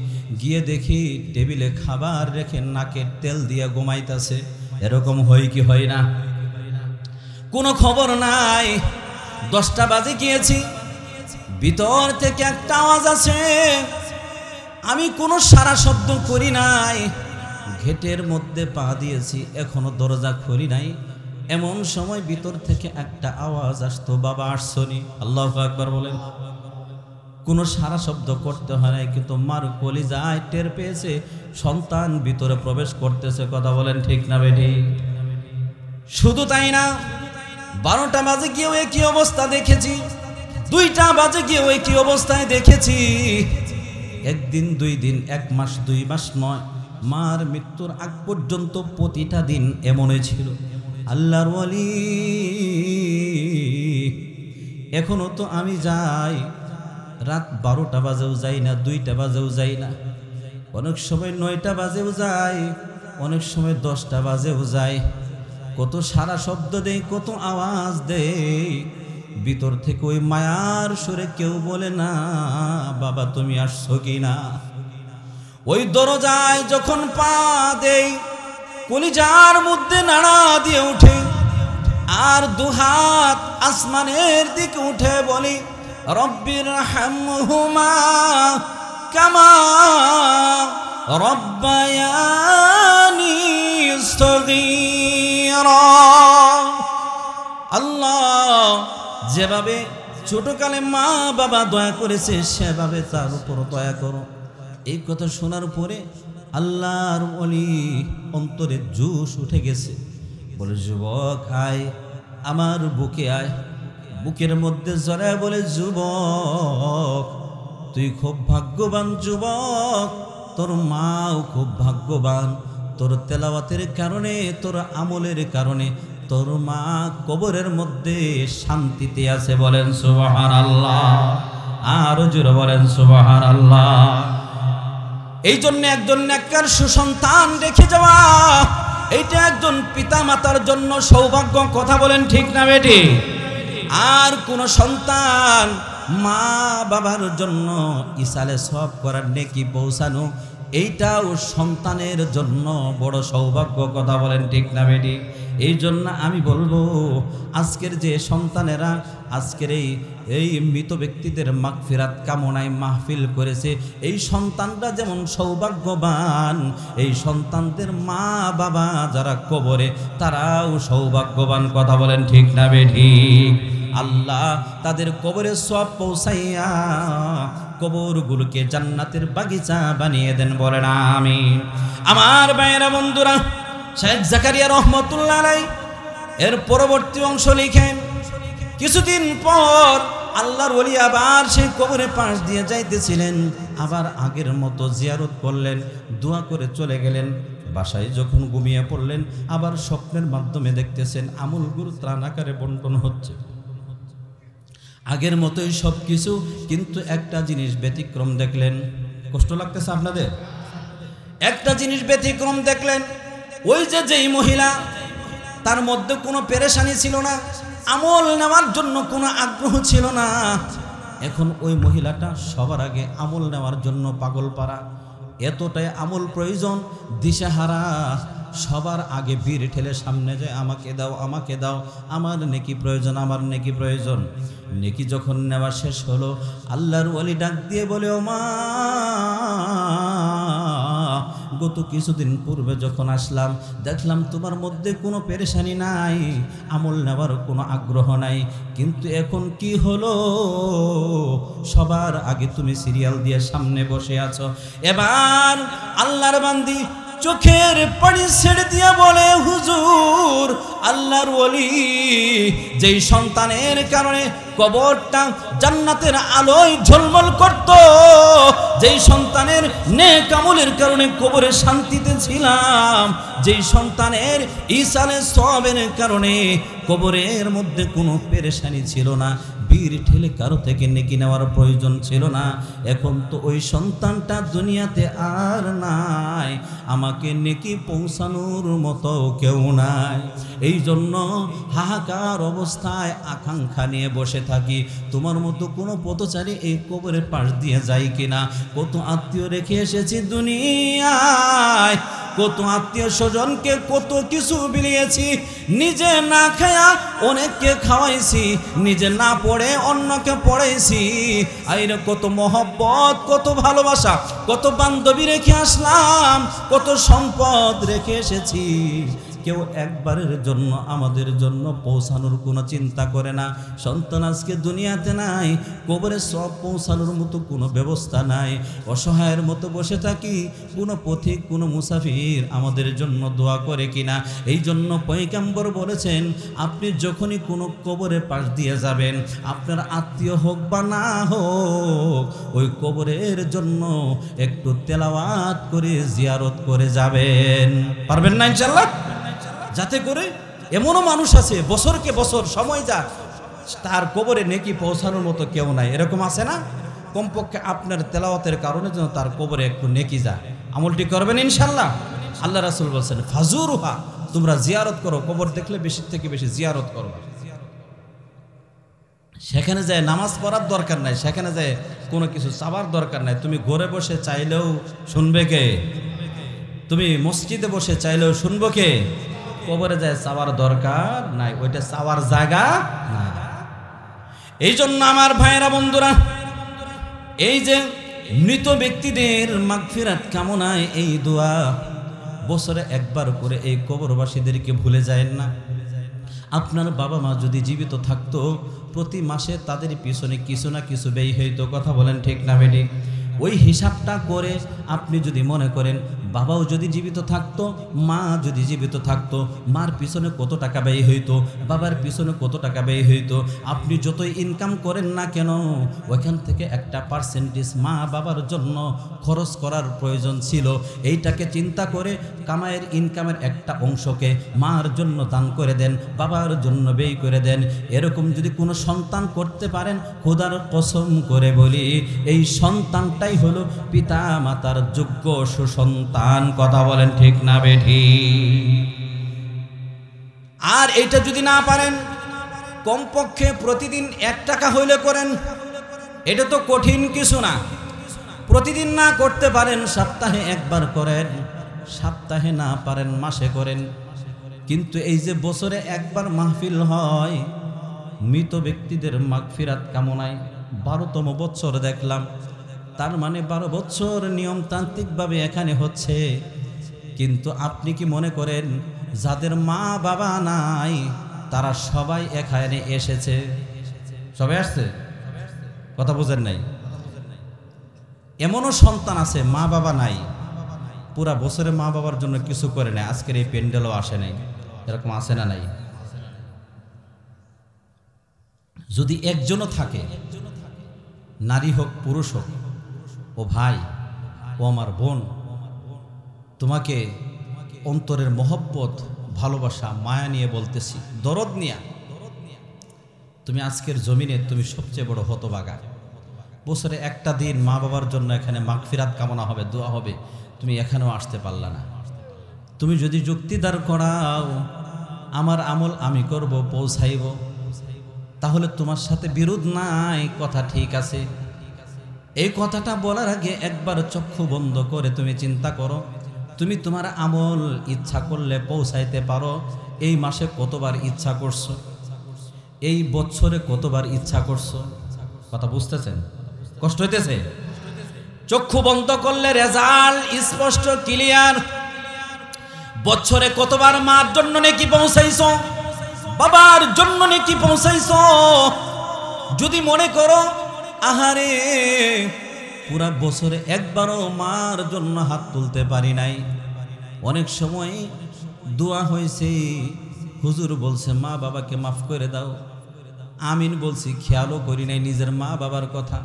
S1: গিয়ে দেখি টেবিলে খাবার রেখে নাকের তেল দিয়ে ঘুমাইতেছে। এরকম হয় কি হয় না? কোনো খবর নাই। 10টা বাজে গিয়েছি, ভিতর থেকে একটা আওয়াজ আছে, আমি কোনো সারা শব্দ করি নাই, গেটের মধ্যে পা দিয়েছি, এখনো দরজা খুলি নাই। এমন সময় ভিতর থেকে একটা আওয়াজ আসতো, বাবা আসছনি? আল্লাহু আকবার বলেন। কোনো সারা শব্দ করতে হয় নাই, কিন্তু মার কলিজায় টের পেয়েছে সন্তান ভিতরে প্রবেশ করতেছে। কথা বলেন ঠিক না বেঠিক? শুধু তাই না, 12টা বাজে গিয়েও একই অবস্থা দেখেছি, 2টা বাজে গিয়েও একই অবস্থায় দেখেছি। একদিন 2 দিন, 1 মাস 2 মাস নয়, মার মৃত্যুর আগ পর্যন্ত প্রতিটা দিন এমনই ছিল। আল্লাহর ওয়ালি, এখনো তো আমি যাই, রাত 12টা বাজেও যাই না, 2টা বাজেও যাই না, অনেক সময় 9টা বাজেও যাই, অনেক সময় 10টা বাজেও যাই। কত সারা শব্দ দেই, কত আওয়াজ দেই, ভিতর থেকে ওই মায়ার সুরে কেউ বলে না বাবা তুমি আসছো কি না। ওই দরজায় যখন পা দেই, কলিজার মধ্যে নাড়া দিয়ে উঠে, আর 2 হাত আসমানের দিকে উঠে বলি রব্বির হামহুমা কামা রব্বায়ানি সগীরা। আল্লাহ যেভাবে ছোটকালে মা বাবা দয়া করেছে, সেভাবে তার উপর দয়া করো। এই কথা শোনার পরে আল্লাহর ওলি অন্তরে জোশ উঠে গেছে। বলে যুবক আয়, আমার বুকে আয়। বুকের মধ্যে জড়ায় বলে যুবক তুই খুব ভাগ্যবান যুবক, তোর মাও খুব ভাগ্যবান। তোর তেলাওয়াতের কারণে, তোর আমলের কারণে তোর মা কবরের মধ্যে শান্তিতে আছে। বলেন সুবহানাল্লাহ, আরো জোরে বলেন সুবহানাল্লাহ। এই জন্য একজন নেককার সুসন্তান রেখে যাওয়া, এইটা একজন পিতা মাতার জন্য সৌভাগ্য। কথা বলেন ঠিক না বেটি? আর কোন সন্তান মা বাবার জন্য ইসালে সব করার নেকি পৌঁছানো, এইটাও সন্তানের জন্য বড় সৌভাগ্য। কথা বলেন ঠিক না বেটি? এই জন্য আমি বলবো আজকের যে সন্তানেরা আজকের এই মৃত ব্যক্তিদের মাগফিরাত কামনায় মাহফিল করেছে, এই সন্তানরা যেমন সৌভাগ্যবান, এই সন্তানদের মা বাবা যারা কবরে তারাও সৌভাগ্যবান। কথা বলেন ঠিক না বেটি? আল্লাহ তাদের কবরে সওয়াব পৌঁছাইয়া কবরগুলোকে জান্নাতের বাগিচা বানিয়ে দেন। বলেন আমিন। আমার ভাইয়েরা বন্ধুরা, শেখ জাকারিয়া রহমতুল্লাহ আলাইহি এর পরবর্তী অংশ লিখেন, কিছুদিন পর আল্লাহর ওলি আবার সেই কবরের পাশ দিয়ে যাইতেছিলেন, আবার আগের মতো জিয়ারত করলেন, দোয়া করে চলে গেলেন। বাসায় যখন ঘুমিয়ে পড়লেন, আবার স্বপ্নের মাধ্যমে দেখতেছেন আমলগুলো ত্রাণ আকারে বন্টন হচ্ছে, আগের মতোই সব কিছু। কিন্তু একটা জিনিস ব্যতিক্রম দেখলেন। কষ্ট লাগতেছে আপনাদের? একটা জিনিস ব্যতিক্রম দেখলেন, ওই যেই মহিলা, তার মধ্যে কোনো পেরেশানি ছিল না, আমল নেওয়ার জন্য কোনো আগ্রহ ছিল না। এখন ওই মহিলাটা সবার আগে আমল নেওয়ার জন্য পাগল পারা, এতটাই আমল প্রয়োজন, দিশাহারা, সবার আগে ভিড় ঠেলে সামনে যায় আমাকে দাও, আমাকে দাও, আমার নেকি প্রয়োজন, আমার নেকি প্রয়োজন। নেকি যখন নেওয়া শেষ হলো, আল্লাহর ওলি ডাক দিয়ে বলে ও মা, গত কিছুদিন পূর্বে যখন আসলাম দেখলাম তোমার মধ্যে কোনো পেরেশানি নাই, আমল নেওয়ার কোনো আগ্রহ নাই, কিন্তু এখন কি হলো? সবার আগে তুমি সিরিয়াল দিয়ে সামনে বসে আছো। এবার আল্লাহর বান্দি চোখের পানি ছেড়ে দিয়া বলে হুজুর, আল্লাহর ওলি যেই সন্তানের কারণে কবরটা জান্নাতের আলোয় ঝলমল করত, যেই সন্তানের নেক আমলের কারণে কবরে শান্তিতে ছিলাম, যেই সন্তানের ইসালে সওয়াবের কারণে কবরের মধ্যে কোনো পেরেশানি ছিল না, ভিড় ঠেলে কারো থেকে নেকি নেওয়ার প্রয়োজন ছিল না, এখন তো ওই সন্তানটা দুনিয়াতে আর নাই, আমাকে নেকি পৌঁছানোর মতো কেউ নাই। এই জন্য হাহাকার অবস্থায় আকাঙ্ক্ষা নিয়ে বসে থাকি, তোমার মতো কোনো পথচারী এই কবরের পাশ দিয়ে যায় কিনা। কত আত্মীয় রেখে এসেছি দুনিয়ায়, কত আত্মীয় স্বজনকে কত কিছু বিলিয়েছি, নিজে না খায়া অনেককে খাওয়াইছি, নিজে না পড়ে অন্যকে পড়াইছি। আইরে কত মহব্বত, কত ভালোবাসা, কত বান্ধবী রেখে আসলাম, কত সম্পদ রেখে এসেছি, কেউ একবারের জন্য আমাদের জন্য পৌঁছানোর কোনো চিন্তা করে না। সন্তান আজকে দুনিয়াতে নাই, কবরে সব পৌঁছানোর মতো কোনো ব্যবস্থা নাই, অসহায়ের মতো বসে থাকি। কোনো পথিক কোনো মুসাফির আমাদের জন্য দোয়া করে কিনা? এই জন্য পয়গম্বর বলেছেন, আপনি যখনই কোনো কবরের পাশ দিয়ে যাবেন, আপনার আত্মীয় হোক বা না হোক, ওই কবরের জন্য একটু তেলাওয়াত করে জিয়ারত করে যাবেন। পারবেন না ইনশাআল্লাহ? যাতে করে এমনও মানুষ আছে বছরকে বছর সময় যাক, তার কবরে নেকি পৌঁছানোর মতো কেউ নাই, এরকম আছে না? কমপক্ষে আপনার তেলাওয়াতের কারণে যেন তার কবরে একটু নেকি যায়। আমলটি করবেন ইনশাআল্লাহ। আল্লাহ রাসূল বলছেন, ফাজুরুহা, তোমরা জিয়ারত করো, কবর দেখলে বেশি থেকে বেশি জিয়ারত করো। সেখানে যায় নামাজ পড়ার দরকার নাই, সেখানে যায় কোনো কিছু চাওয়ার দরকার নাই। তুমি ঘরে বসে চাইলেও শুনবে কে? তুমি মসজিদে বসে চাইলেও শুনবো কে? কবরে যায় চাওয়ার দরকার নাই, ওইটা চাওয়ার জায়গা না। এই জন্য আমার ভাইয়েরা বন্ধুরা, এই যে মৃত ব্যক্তিদের মাগফিরাত কামনায় এই দোয়া বছরে একবার করে এই কবরবাসীদেরকে ভুলে যায় না। আপনার বাবা মা যদি জীবিত থাকতো, প্রতি মাসে তাদের পিছনে কিছু না কিছু ব্যয় হইতো। কথা বলেন ঠিক না বেঠিক? ওই হিসাবটা করে আপনি যদি মনে করেন বাবাও যদি জীবিত থাকতো, মা যদি জীবিত থাকতো, মার পিছনে কত টাকা ব্যয় হইতো, বাবার পিছনে কত টাকা ব্যয় হইতো। আপনি যতই ইনকাম করেন না কেন, ওইখান থেকে একটা পার্সেন্টেজ মা বাবার জন্য খরচ করার প্রয়োজন ছিল। এইটাকে চিন্তা করে কামাইয়ের ইনকামের একটা অংশকে মার জন্য দান করে দেন, বাবার জন্য ব্যয় করে দেন। এরকম যদি কোনো সন্তান করতে পারেন, খোদার কসম করে বলি, এই সন্তানটাই হলো পিতা মাতার যোগ্য সুসন্তান। কথা বলেন ঠিক না বেঠিক? আর এইটা যদি না পারেন, কমপক্ষে প্রতিদিন 1 টাকা হইলে করেন। এটা তো কঠিন কিছু না। প্রতিদিন না করতে পারেন, সপ্তাহে একবার করেন, সপ্তাহে না পারেন মাসে করেন। কিন্তু এই যে বছরে একবার মাহফিল হয় মৃত ব্যক্তিদের মাগফিরাত কামনায়, 12তম বছর দেখলাম। তার মানে 12 বছর নিয়মতান্ত্রিকভাবে এখানে হচ্ছে। কিন্তু আপনি কি মনে করেন যাদের মা বাবা নাই তারা সবাই এখানে এসেছে? সবাই আসছে? কথা বুঝেন নাই? এমনও সন্তান আছে মা বাবা নাই, পুরা বছরে মা বাবার জন্য কিছু করে নাই, আজকের এই প্যান্ডেলও আসে নাই। এরকম আছে না নাই? যদি একজনও থাকে, নারী হোক পুরুষ হোক, ও ভাই, ও আমার বোন, তোমাকে অন্তরের মহব্বত, ভালোবাসা, মায়া নিয়ে বলতেছি, দরদ নিয়া, তুমি আজকের জমিনে তুমি সবচেয়ে বড় হতভাগা। বছরে একটা দিন মা বাবার জন্য এখানে মাগফিরাত কামনা হবে, দোয়া হবে, তুমি এখানেও আসতে পারলা না। তুমি যদি যুক্তি দাঁড় করাও আমার আমল আমি করব, পৌঁছাইব, তাহলে তোমার সাথে বিরোধ নাই, কথা ঠিক আছে। এই কথাটা বলার আগে একবার চক্ষু বন্ধ করে তুমি চিন্তা করো, তুমি তোমার আমল ইচ্ছা করলে পৌঁছাইতে পারো। এই মাসে কতবার ইচ্ছা করছো? এই বছরে কতবার ইচ্ছা করছো? কথা বুঝতেছেন? কষ্ট হইতেছে? চক্ষু বন্ধ করলে রেজাল্ট স্পষ্ট ক্লিয়ার। বছরে কতবার মার জন্য নেকি পৌঁছাইছো, বাবার জন্য নেকি পৌঁছাইছো? যদি মনে করো আহারে পুরা বছরে একবারও মার জন্য হাত তুলতে পারি নাই, অনেক সময় দোয়া হয়েছে, হুজুর বলছে মা বাবাকে মাফ করে দাও, আমিন বলছি, খেয়ালও করি নাই নিজের মা বাবার কথা।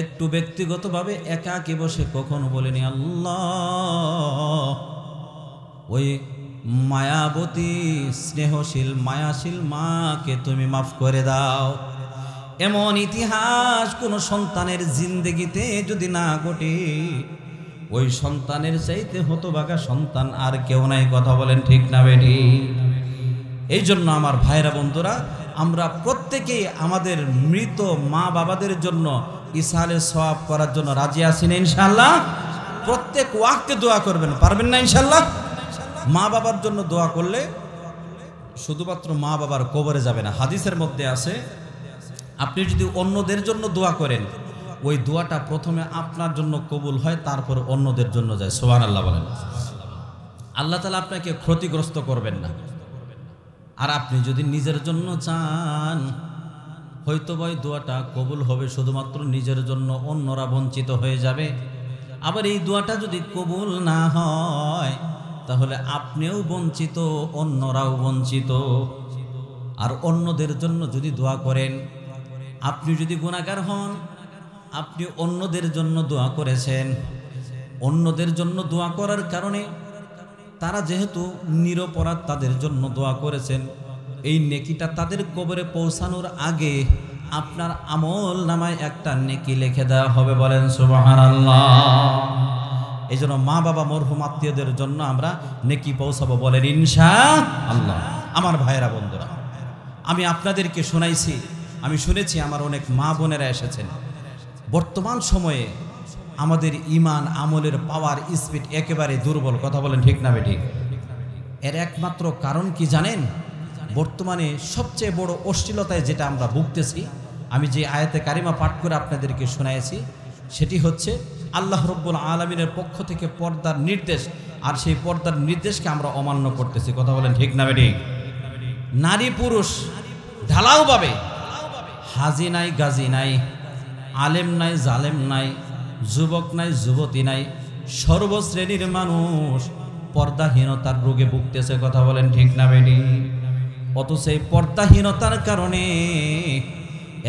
S1: একটু ব্যক্তিগতভাবে একাকী বসে কখনো বলিনি আল্লাহ ওই মায়াবতী স্নেহশীল মায়াশীল মাকে তুমি মাফ করে দাও। এমন ইতিহাস কোন সন্তানের জিন্দেগিতে যদি না ঘটে, ওই সন্তানের চাইতে হতভাগা সন্তান আর কেউ নাই। কথা বলেন ঠিক না বেটি? এই জন্য আমার ভাইরা বন্ধুরা, আমরা প্রত্যেকে আমাদের মৃত মা বাবাদের জন্য ইসালে সওয়াব করার জন্য রাজি আছি না ইনশাআল্লাহ? প্রত্যেক ওয়াক্তে দোয়া করবেন, পারবেন না ইনশাআল্লাহ? মা বাবার জন্য দোয়া করলে শুধুমাত্র মা বাবার কবরে যাবে না। হাদিসের মধ্যে আছে, আপনি যদি অন্যদের জন্য দোয়া করেন, ওই দোয়াটা প্রথমে আপনার জন্য কবুল হয়, তারপর অন্যদের জন্য যায়। সুবহানাল্লাহ বলেন। আল্লাহ তাআলা আপনাকে ক্ষতিগ্রস্ত করবেন না। আর আপনি যদি নিজের জন্য চান, হয়তো ওই দোয়াটা কবুল হবে শুধুমাত্র নিজের জন্য, অন্যরা বঞ্চিত হয়ে যাবে। আবার এই দোয়াটা যদি কবুল না হয় তাহলে আপনিও বঞ্চিত, অন্যরাও বঞ্চিত। আর অন্যদের জন্য যদি দোয়া করেন, আপনি যদি গুনাহগার হন, আপনি অন্যদের জন্য দোয়া করেছেন, অন্যদের জন্য দোয়া করার কারণে তারা যেহেতু নিরপরাধ, তাদের জন্য দোয়া করেছেন, এই নেকিটা তাদের কবরে পৌঁছানোর আগে আপনার আমল নামায় একটা নেকি লিখে দেওয়া হবে। বলেন সুবহানাল্লাহ। এই জন্য মা বাবা মরহুম আত্মীয়দের জন্য আমরা নেকি পৌঁছাবো, বলেন ইনশাআল্লাহ। আমার ভাইয়েরা বন্ধুরা, আমি আপনাদেরকে শোনাইছি, আমি শুনেছি আমার অনেক মা বোনেরা এসেছেন। বর্তমান সময়ে আমাদের ঈমান আমলের পাওয়ার স্পিড একেবারে দুর্বল। কথা বলেন ঠিক না বেঠিক? এর একমাত্র কারণ কি জানেন? বর্তমানে সবচেয়ে বড় অশ্লীলতায় যেটা আমরা ভুগতেছি, আমি যে আয়াতে কারিমা পাঠ করে আপনাদেরকে শোনাইছি, সেটি হচ্ছে আল্লাহ রব্বুল আলামিনের পক্ষ থেকে পর্দার নির্দেশ, আর সেই পর্দার নির্দেশকে আমরা অমান্য করতেছি। কথা বলেন ঠিক না বেঠিক? নারী পুরুষ ঢালাওভাবে, হাজি নাই গাজী নাই, আলেম নাই জালেম নাই, যুবক নাই যুবতী নাই, সর্বশ্রেণীর মানুষ পর্দাহীনতার রোগে ভুগতেছে। কথা বলেন ঠিক না বেঠিক? অথচ এই পর্দাহীনতার কারণে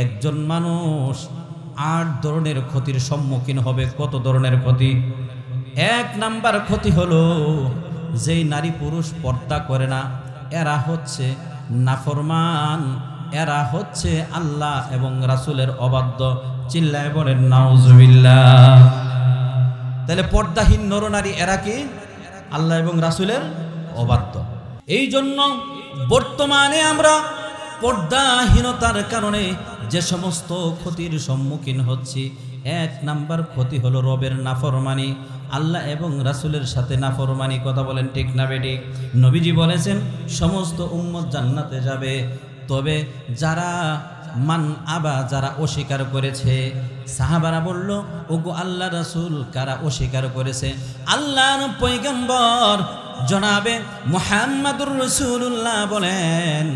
S1: একজন মানুষ 8 ধরনের ক্ষতির সম্মুখীন হবে। কত ধরনের ক্ষতি? 1 নাম্বার ক্ষতি হলো, যেই নারী পুরুষ পর্দা করে না, এরা হচ্ছে নাফরমান, এরা হচ্ছে আল্লাহ এবং রাসূলের অবাধ্য। চিল্লায় বলেন নাউজুবিল্লাহ। তাহলে পর্দাহীন নরনারী এরা কি? আল্লাহ এবং রাসূলের অবাধ্য। এই জন্য বর্তমানে আমরা পর্দাহীনতার কারণে যে সমস্ত ক্ষতির সম্মুখীন হচ্ছি, 1 নাম্বার ক্ষতি হলো রবের নাফরমানি, আল্লাহ এবং রাসূলের সাথে নাফরমানি। কথা বলেন ঠিক না বেঠিক? নবীজি বলেছেন সমস্ত উম্মত জান্নাতে যাবে, তবে যারা যারা অস্বীকার করেছে। সাহাবারা বলল, ওগো আল্লাহ রাসূল, কারা অস্বীকার করেছে? আল্লাহর পয়গম্বর জনাবে মুহাম্মদুর রাসূলুল্লাহ বলেন,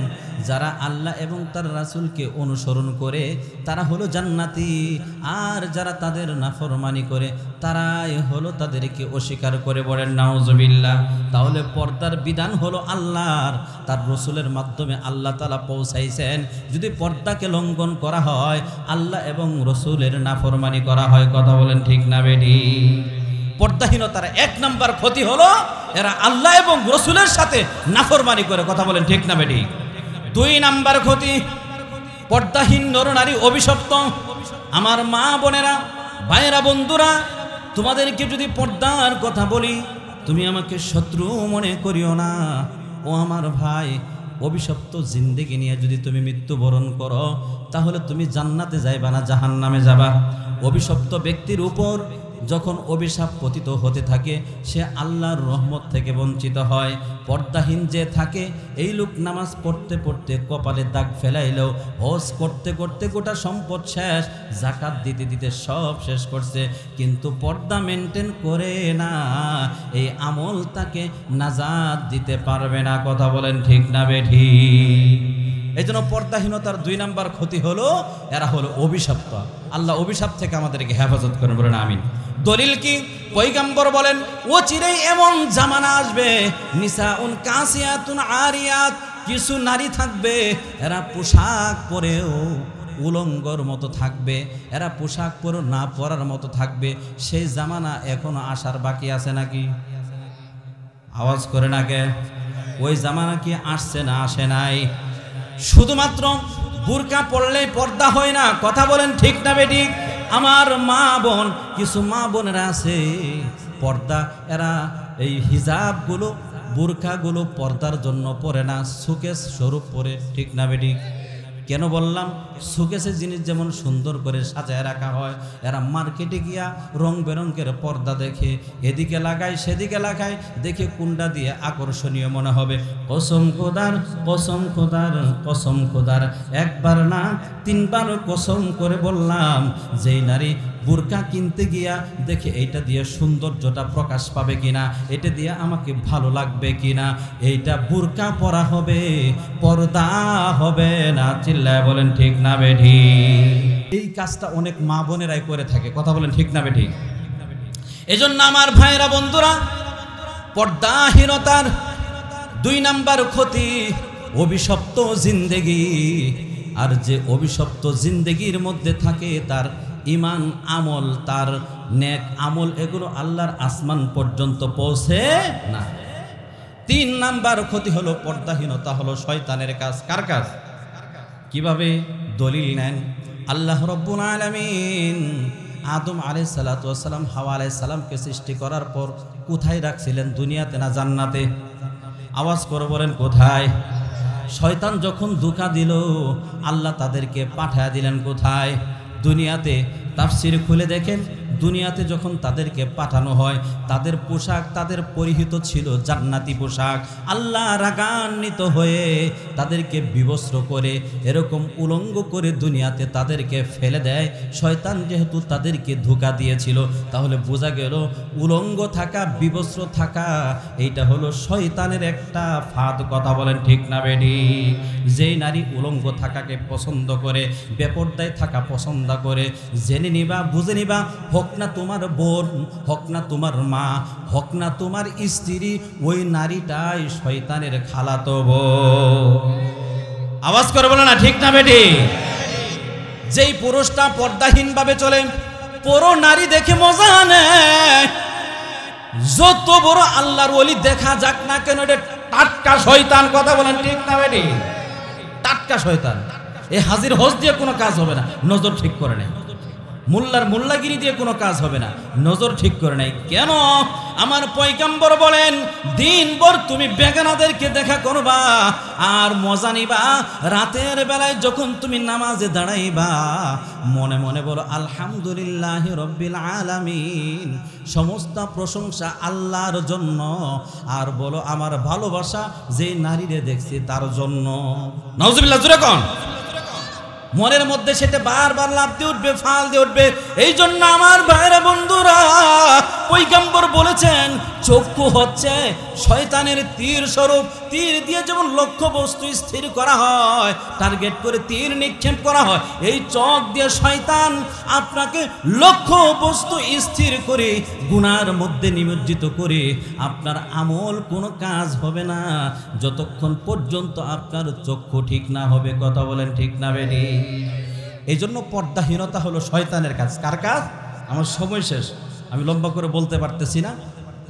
S1: যারা আল্লাহ এবং তার রাসূলকে অনুসরণ করে তারা হলো জান্নাতি, আর যারা তাদের নাফরমানি করে তারাই হলো তাদেরকে অস্বীকার করে। বলেন নাউজুবিল্লাহ। তাহলে পর্দার বিধান হলো আল্লাহর, তার রাসূলের মাধ্যমে আল্লাহ তাআলা পৌঁছাইছেন। যদি পর্দাকে লঙ্ঘন করা হয়, আল্লাহ এবং রাসূলের নাফরমানি করা হয়। কথা বলেন ঠিক না বেঠিক? পর্দাহীনতার 1 নাম্বার ক্ষতি হলো এরা আল্লাহ এবং রাসূলের সাথে নাফরমানি করে। কথা বলেন ঠিক না বেঠিক? 2 নাম্বার ক্ষতি, পর্দাহীন নরনারী অভিশপ্ত। আমার মা বোনেরা, ভাইয়েরা, বন্ধুরা, তোমাদেরকে যদি পর্দার কথা বলি, তুমি আমাকে শত্রু মনে করিও না। ও আমার ভাই, অভিশপ্ত জিন্দেগি নিয়ে যদি তুমি মৃত্যুবরণ করো, তাহলে তুমি জান্নাতে যাইবা না, জাহান্নামে যাবা। অভিশপ্ত ব্যক্তির উপর যখন অভিশাপ পতিত হতে থাকে, সে আল্লাহর রহমত থেকে বঞ্চিত হয়। পর্দাহীন যে থাকে, এই লোক নামাজ পড়তে পড়তে কপালে দাগ ফেলাইলেও, হজ করতে করতে গোটা সম্পদ শেষ, জাকাত দিতে দিতে সব শেষ করছে, কিন্তু পর্দা মেনটেন করে না, এই আমল তাকে নাজাত দিতে পারবে না। কথা বলেন ঠিক না বেঠিক? এই জন্য পর্দাহীনতার 2 নাম্বার ক্ষতি হলো এরা হলো অভিশপ্ত। আল্লাহ অভিশাপ থেকে আমাদেরকে হেফাজত করেন, বলেন আমিন। দলিল কি? পয়গম্বর বলেন, ও চিরেই এমন জামানা আসবে, নিসাউন কাসিয়াতুন আরিয়াত, কিছু নারী থাকবে এরা পোশাক পরেও উলঙ্গর মতো থাকবে, এরা পোশাক পরে না পরার মতো থাকবে। সেই জামানা এখনো আসার বাকি আছে নাকি? আওয়াজ করে নাকি? ওই জামানা কি আসছে না আসে নাই? শুধুমাত্র বুরকা পড়লেই পর্দা হয় না। কথা বলেন ঠিক না বেঠিক? আমার মা বোন, কিছু মা বোনেরা আছে পর্দা, এরা এই হিজাবগুলো, বুরকাগুলো পর্দার জন্য পরে না, সুকেস স্বরূপ পরে। ঠিক না বেঠিক? কেন বললাম? সুকেসের জিনিস যেমন সুন্দর করে সাজায় রাখা হয়, এরা মার্কেটে গিয়া রং বেরঙের পর্দা দেখে, এদিকে লাগায় সেদিকে লাগায়, দেখে কোনটা দিয়ে আকর্ষণীয় মনে হবে। কসম খোদার, কসম খোদার, কসম খোদার, 1 বার না 3 বার কসম করে বললাম, যেই নারী বোরকা কিনতে গিয়া দেখে এইটা দিয়ে সৌন্দর্যটা প্রকাশ পাবে কিনা, এটা দিয়ে আমাকে ভালো লাগবে কিনা, এইটা বোরকা পরা হবে, পর্দা হবে না। চিল্লায় বলেন ঠিক না বেঠি? এই কাজটা অনেক মা বোনেরাই করে থাকে, কথা বলেন ঠিক না বেঠি? এজন্য আমার ভাইরা বন্ধুরা, পর্দাহীনতার 2 নাম্বার ক্ষতি অভিশপ্ত জিন্দেগি। আর যে অভিশপ্ত জিন্দেগির মধ্যে থাকে তার ইমান আমল, তার নেক আমল, এগুলো আল্লাহর আসমান পর্যন্ত পৌঁছে না। 3 নাম্বার ক্ষতি হলো পর্দাহীনতা, হলো শয়তানের কাজ। কার কাজ? কিভাবে? দলিল নেন। আল্লাহ রাব্বুল আলামিন আদম আলাইহিস সালাতু ওয়াস সালাম, হাওয়া আলাইহিস সালামকে সৃষ্টি করার পর কোথায় রাখছিলেন? দুনিয়াতে না জান্নাতে? আওয়াজ করে বলেন কোথায়? শয়তান যখন ধোঁকা দিল, আল্লাহ তাদেরকে পাঠায় দিলেন কোথায়? দুনিয়াতে। তাফসীর খুলে দেখেন, দুনিয়াতে যখন তাদেরকে পাঠানো হয়, তাদের পোশাক, তাদের পরিহিত ছিল জান্নাতি পোশাক। আল্লাহ রাগান্বিত হয়ে তাদেরকে বিবস্ত্র করে, এরকম উলঙ্গ করে দুনিয়াতে তাদেরকে ফেলে দেয়। শয়তান যেহেতু তাদেরকে ধোঁকা দিয়েছিল, তাহলে বোঝা গেল উলঙ্গ থাকা, বিবস্ত্র থাকা, এইটা হলো শয়তানের একটা ফাঁদ। কথা বলেন ঠিক না বেডি? যেই নারী উলঙ্গ থাকাকে পছন্দ করে, বেপরদায় থাকা পছন্দ করে, জেনে নিবা, বুঝে নিবা, হোক না তোমার বোন, হোক না তোমার মা, হোক না তোমার স্ত্রী, ওই নারীটাই শয়তানের খালাতো বোন। আওয়াজ করে বলো না ঠিক না বেটি? যেই পুরুষটা পর্দাহীন ভাবে চলে, পুরো নারী দেখে মজা নেয়, যত বড় আল্লাহর ওলি দেখা যাক না কেন, এটা টাটকা শয়তান। কথা বলেন ঠিক না বেটি? টাটকা শয়তান। এই হাজির হজ দিয়ে কোনো কাজ হবে না, নজর ঠিক করে নেয়। মোল্লার মোল্লাগিরি দিয়ে কোনো কাজ হবে না, নজর ঠিক করে নাই। কেন? আমার পয়গম্বর বলেন, দিনভর তুমি বেগানাদেরকে দেখা করবা আর মজা নিবা, রাতের বেলায় যখন তুমি নামাজে দাঁড়াইবা মনে মনে বলো আলহামদুলিল্লাহি রাব্বিল আলামিন, সমস্ত প্রশংসা আল্লাহর জন্য, আর বলো আমার ভালোবাসা যে নারীরে দেখছি তার জন্য। নাউজুবিল্লাহ, জোরে কোন? মনের মধ্যে সেটা বারবার লাফ দিয়ে উঠবে, ফাল দিয়ে উঠবে। এই জন্য আমার ভাইরা বন্ধুরা, পয়গম্বর বলেছেন চক্ষু হচ্ছে শয়তানের তীর স্বরূপ। তীর দিয়ে যেমন লক্ষ্য বস্তু স্থির করা হয়, টার্গেট করে তীর নিক্ষেপ করা হয়, এই চোখ দিয়ে শয়তান আপনাকে লক্ষ্য বস্তু স্থির করে গুনার মধ্যে নিমজ্জিত করে আপনার আমল কোনো কাজ হবে না যতক্ষণ পর্যন্ত আপনার চক্ষু ঠিক না হবে। কথা বলেন ঠিক না বেডি? এই জন্য পর্দাহীনতা হলো শয়তানের কাজ। কার কাজ? আমার সময় শেষ, আমি লম্বা করে বলতে পারতেছি না।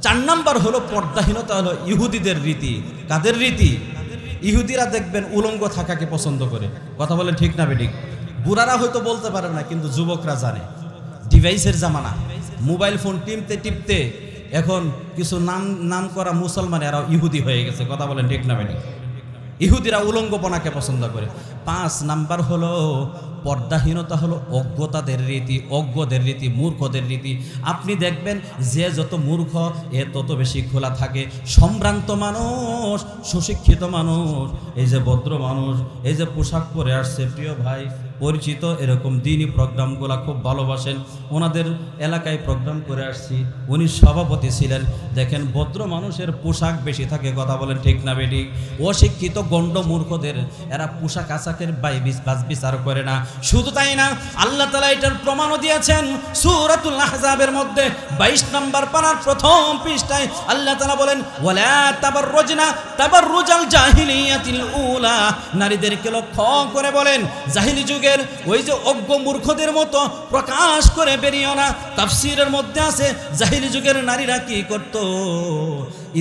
S1: 4 নাম্বার হলো পর্দাহীনতা হলো ইহুদিদের রীতি। কাদের রীতি? ইহুদিরা দেখবেন উলঙ্গ থাকাকে পছন্দ করে। কথা বলেন ঠিক না বেঠিক? বুড়ারা হয়তো বলতে পারে না, কিন্তু যুবকরা জানে। ডিভাইসের জামানা, মোবাইল ফোন টিপতে টিপতে এখন কিছু নাম করা মুসলমান এরাও ইহুদি হয়ে গেছে। কথা বলেন ঠিক না বেঠিক? ইহুদিরা উলঙ্গপনাকে পছন্দ করে। 5 নাম্বার হলো পর্দাহীনতা হলো অজ্ঞতাদের রীতি, অজ্ঞদের রীতি, মূর্খদের রীতি। আপনি দেখবেন যে যত মূর্খ এ তত বেশি খোলা থাকে। সম্ভ্রান্ত মানুষ, সুশিক্ষিত মানুষ, এই যে ভদ্র মানুষ, এই যে পোশাক পরে আসছে, প্রিয় ভাই পরিচিত এরকম দিনই প্রোগ্রামগুলো খুব ভালোবাসেন, ওনাদের এলাকায় প্রোগ্রাম করে আসছি, উনি সভাপতি ছিলেন। দেখেন ভদ্র মানুষের পোশাক বেশি থাকে। কথা বলেন ঠিক না বেঠিক? অশিক্ষিত গণ্ড মূর্খদের এরা পোশাক আশাকের বিচার করে না। শুধু তাই না, আল্লাহ তাআলা এটার প্রমাণও দিয়েছেন সূরাতুল আহজাবের মধ্যে 22 নম্বর পারার প্রথম পৃষ্ঠায় আল্লাহ তাআলা বলেন, ওয়ালা তাবাররুজনা তাবাররুজাল জাহিলিয়াতিল উলা। নারীদেরকে লক্ষ্য করে বলেন, জাহিলি যুগের ওই যে অজ্ঞ মূর্খদের মতো প্রকাশ করে বেরিয়েও না। তাফসীরের মধ্যে আছে জাহিলি যুগের নারীরা কি করত?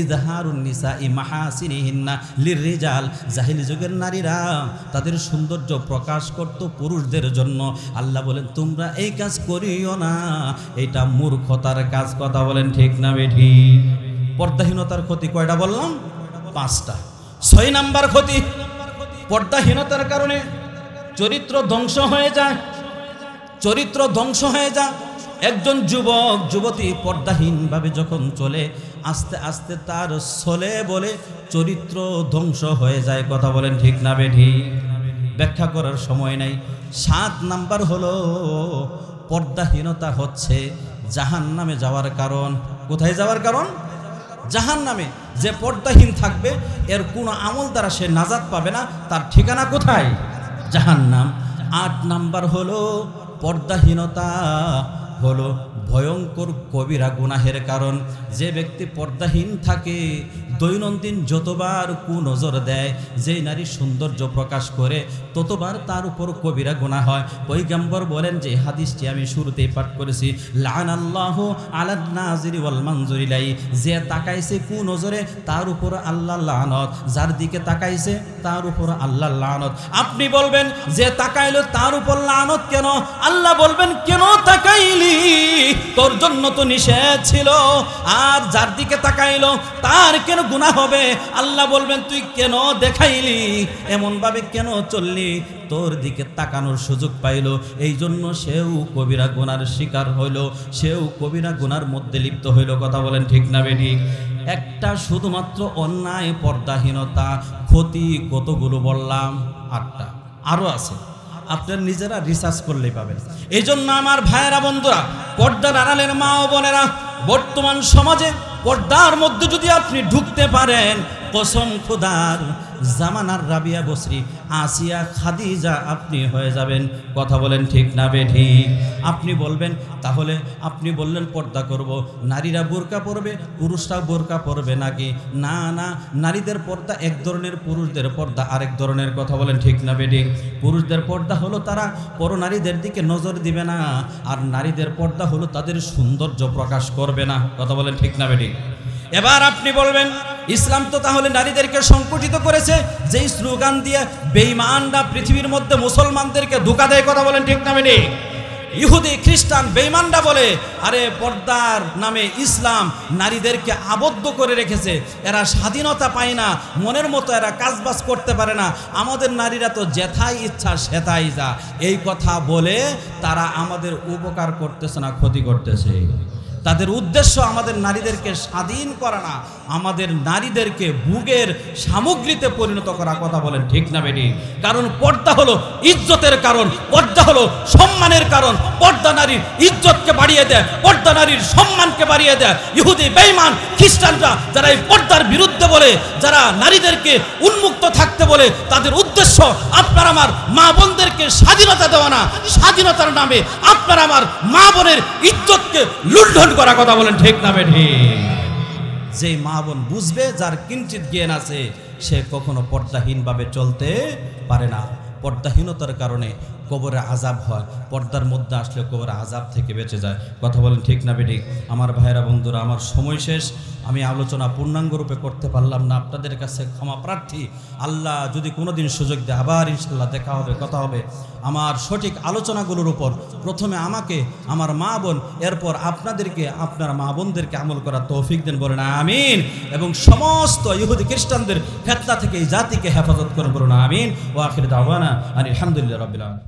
S1: ইজহারুন নিসাই মাহাসিনিহিন্না লিররিজাল। জাহিলি যুগের নারীরা তাদের সৌন্দর্য প্রকাশ করত পুরুষদের জন্য। আল্লাহ বলেন তোমরা এই কাজ করিও না, এটা মূর্খতার কাজ। কথা বলেন ঠিক না বেঠিক? পর্দাহীনতার ক্ষতি কয়টা বললাম? 5টা। 6 নাম্বার ক্ষতি, পর্দাহীনতার কারণে চরিত্র ধ্বংস হয়ে যায়। চরিত্র ধ্বংস হয়ে যায়। একজন যুবক যুবতী পর্দাহীনভাবে যখন চলে, আস্তে আস্তে তার চলে বলে চরিত্র ধ্বংস হয়ে যায়। কথা বলেন ঠিক না বেঠিক? ব্যাখ্যা করার সময় নাই। 7 নাম্বার হলো পর্দাহীনতা হচ্ছে জাহান্নামে যাওয়ার কারণ। কোথায় যাওয়ার কারণ? জাহান্নামে। যে পর্দাহীন থাকবে এর কোনো আমল দ্বারা সে নাজাত পাবে না, তার ঠিকানা কোথায়? জাহান্নাম। 8 নাম্বার হলো পর্দাহীনতা হলো ভয়ঙ্কর কবিরা গুনাহের কারণ। যে ব্যক্তি পর্দাহীন থাকে, দৈনন্দিন যতবার কুনজর দেয়, যেই নারী সৌন্দর্য প্রকাশ করে ততবার তার উপর কবিরা গুনাহ হয়। পয়গম্বর বলেন যে হাদিসটি আমি শুরুতেই পাঠ করেছি, লানাল্লাহু আলান নাজিরি ওয়াল মানজুরি লাই, যে তাকাইছে কুনজরে তার উপর আল্লাহ লানত, যার দিকে তাকাইছে তার উপর আল্লাহ লানত। আপনি বলবেন যে তাকাইলো তার উপর লানত কেন? আল্লাহ বলবেন কেন তাকাইলি, তোর জন্য তো নিষেধ ছিল। আর যার দিকে তাকাইলো তার কেন গুনাহ হবে? আল্লাহ বলবেন তুই কেন দেখাইলি, এমন ভাবে কেন চললি, তোর দিকে তাকানোর সুযোগ পাইলো, এই জন্য সেও কবিরা গুনার শিকার হইল, সেও কবিরা গুনার মধ্যে লিপ্ত হইল। কথা বলেন ঠিক না বেঠিক? একটা শুধুমাত্র অন্যায় পর্দাহীনতা ক্ষতি কতগুলো বললাম? 8টা। আরও আছে, আপনার নিজেরা রিসার্চ করলেই পাবেন। এই জন্য আমার ভাইয়েরা বন্ধুরা, পর্দার আড়ালের মা ও বোনেরা, বর্তমান সমাজে পর্দার মধ্যে যদি আপনি ঢুকতে পারেন, কসম খুদার, জামানার রাবিয়া বসরি, আসিয়া, খাদিজা আপনি হয়ে যাবেন। কথা বলেন ঠিক না বেঠিক? আপনি বলবেন তাহলে আপনি বললেন পর্দা করব, নারীরা বোরকা পরবে, পুরুষরা বোরকা পরবে নাকি? না না, নারীদের পর্দা এক ধরনের, পুরুষদের পর্দা আরেক ধরনের। কথা বলেন ঠিক না বেঠিক? পুরুষদের পর্দা হলো তারা পর নারীদের দিকে নজর দিবে না, আর নারীদের পর্দা হলো তাদের সৌন্দর্য প্রকাশ করবে না। কথা বলেন ঠিক না বেঠিক? এবার আপনি বলবেন ইসলাম তো তাহলে নারীদেরকে সংকুচিত করেছে, যেই স্লোগান দিয়ে বেঈমানরা পৃথিবীর মধ্যে মুসলমানদেরকে ধোঁকা দেয়। কথা বলেন ঠিক না বেঠিক? ইহুদি খ্রিস্টান বেঈমানরা বলে আরে পর্দার নামে ইসলাম নারীদেরকে আবদ্ধ করে রেখেছে, এরা স্বাধীনতা পায় না, মনের মতো এরা কাজবাজ করতে পারে না, আমাদের নারীরা তো যেথায় ইচ্ছা সেথাই যা। এই কথা বলে তারা আমাদের উপকার করতেছে না, ক্ষতি করতেছে। তাদের উদ্দেশ্য আমাদের নারীদেরকে স্বাধীন করা না, আমাদের নারীদেরকে ভোগের সামগ্রীতে পরিণত করা। কথা বলেন ঠিক না বেঠিক? কারণ পর্দা হলো ইজ্জতের কারণ, পর্দা হলো সম্মানের কারণ। পর্দা নারীর ইজ্জতকে বাড়িয়ে দেয়, পর্দা নারীর সম্মানকে বাড়িয়ে দেয়। ইহুদি বেঈমান খ্রিস্টানরা যারা এই পর্দার বিরুদ্ধে বলে, যারা নারীদেরকে উন্মুক্ত থাকতে বলে, তাদের উদ্দেশ্য আপনার আমার মা বোনদেরকে স্বাধীনতা দেওয়া না, স্বাধীনতার নামে আপনার আমার মা বোনের ইজ্জতকে লুণ্ঠন করা। কথা বলেন ঠিক না বেঠিক? যে মা বোন বুঝবে, যার কিঞ্চিত জ্ঞান আছে, সে কখনো পর্দাহীনভাবে চলতে পারে না। পর্দাহীনতার কারণে কবরে আযাব হয়, পর্দার মধ্যে আসলে কবরে আযাব থেকে বেঁচে যায়। কথা বলেন ঠিক না বেঠিক? আমার ভাইয়েরা বন্ধুরা, আমার সময় শেষ, আমি আলোচনা পূর্ণাঙ্গ রূপে করতে পারলাম না, আপনাদের কাছে ক্ষমা প্রার্থী। আল্লাহ যদি কোনোদিন সুযোগ দেয় আবার ইনশাল্লাহ দেখা হবে, কথা হবে আমার সঠিক আলোচনাগুলোর উপর। প্রথমে আমাকে, আমার মা বোন, এরপর আপনাদেরকে, আপনার মা বোনদেরকে আমল করার তৌফিক দেন, বলেন আমিন। এবং সমস্ত ইহুদি খ্রিস্টানদের ফিতনা থেকে এই জাতিকে হেফাজত করেন, বলুন আমিন। ওয়া আখির দাওয়ানা আলহামদুলিল্লাহি রাব্বিল আলামিন।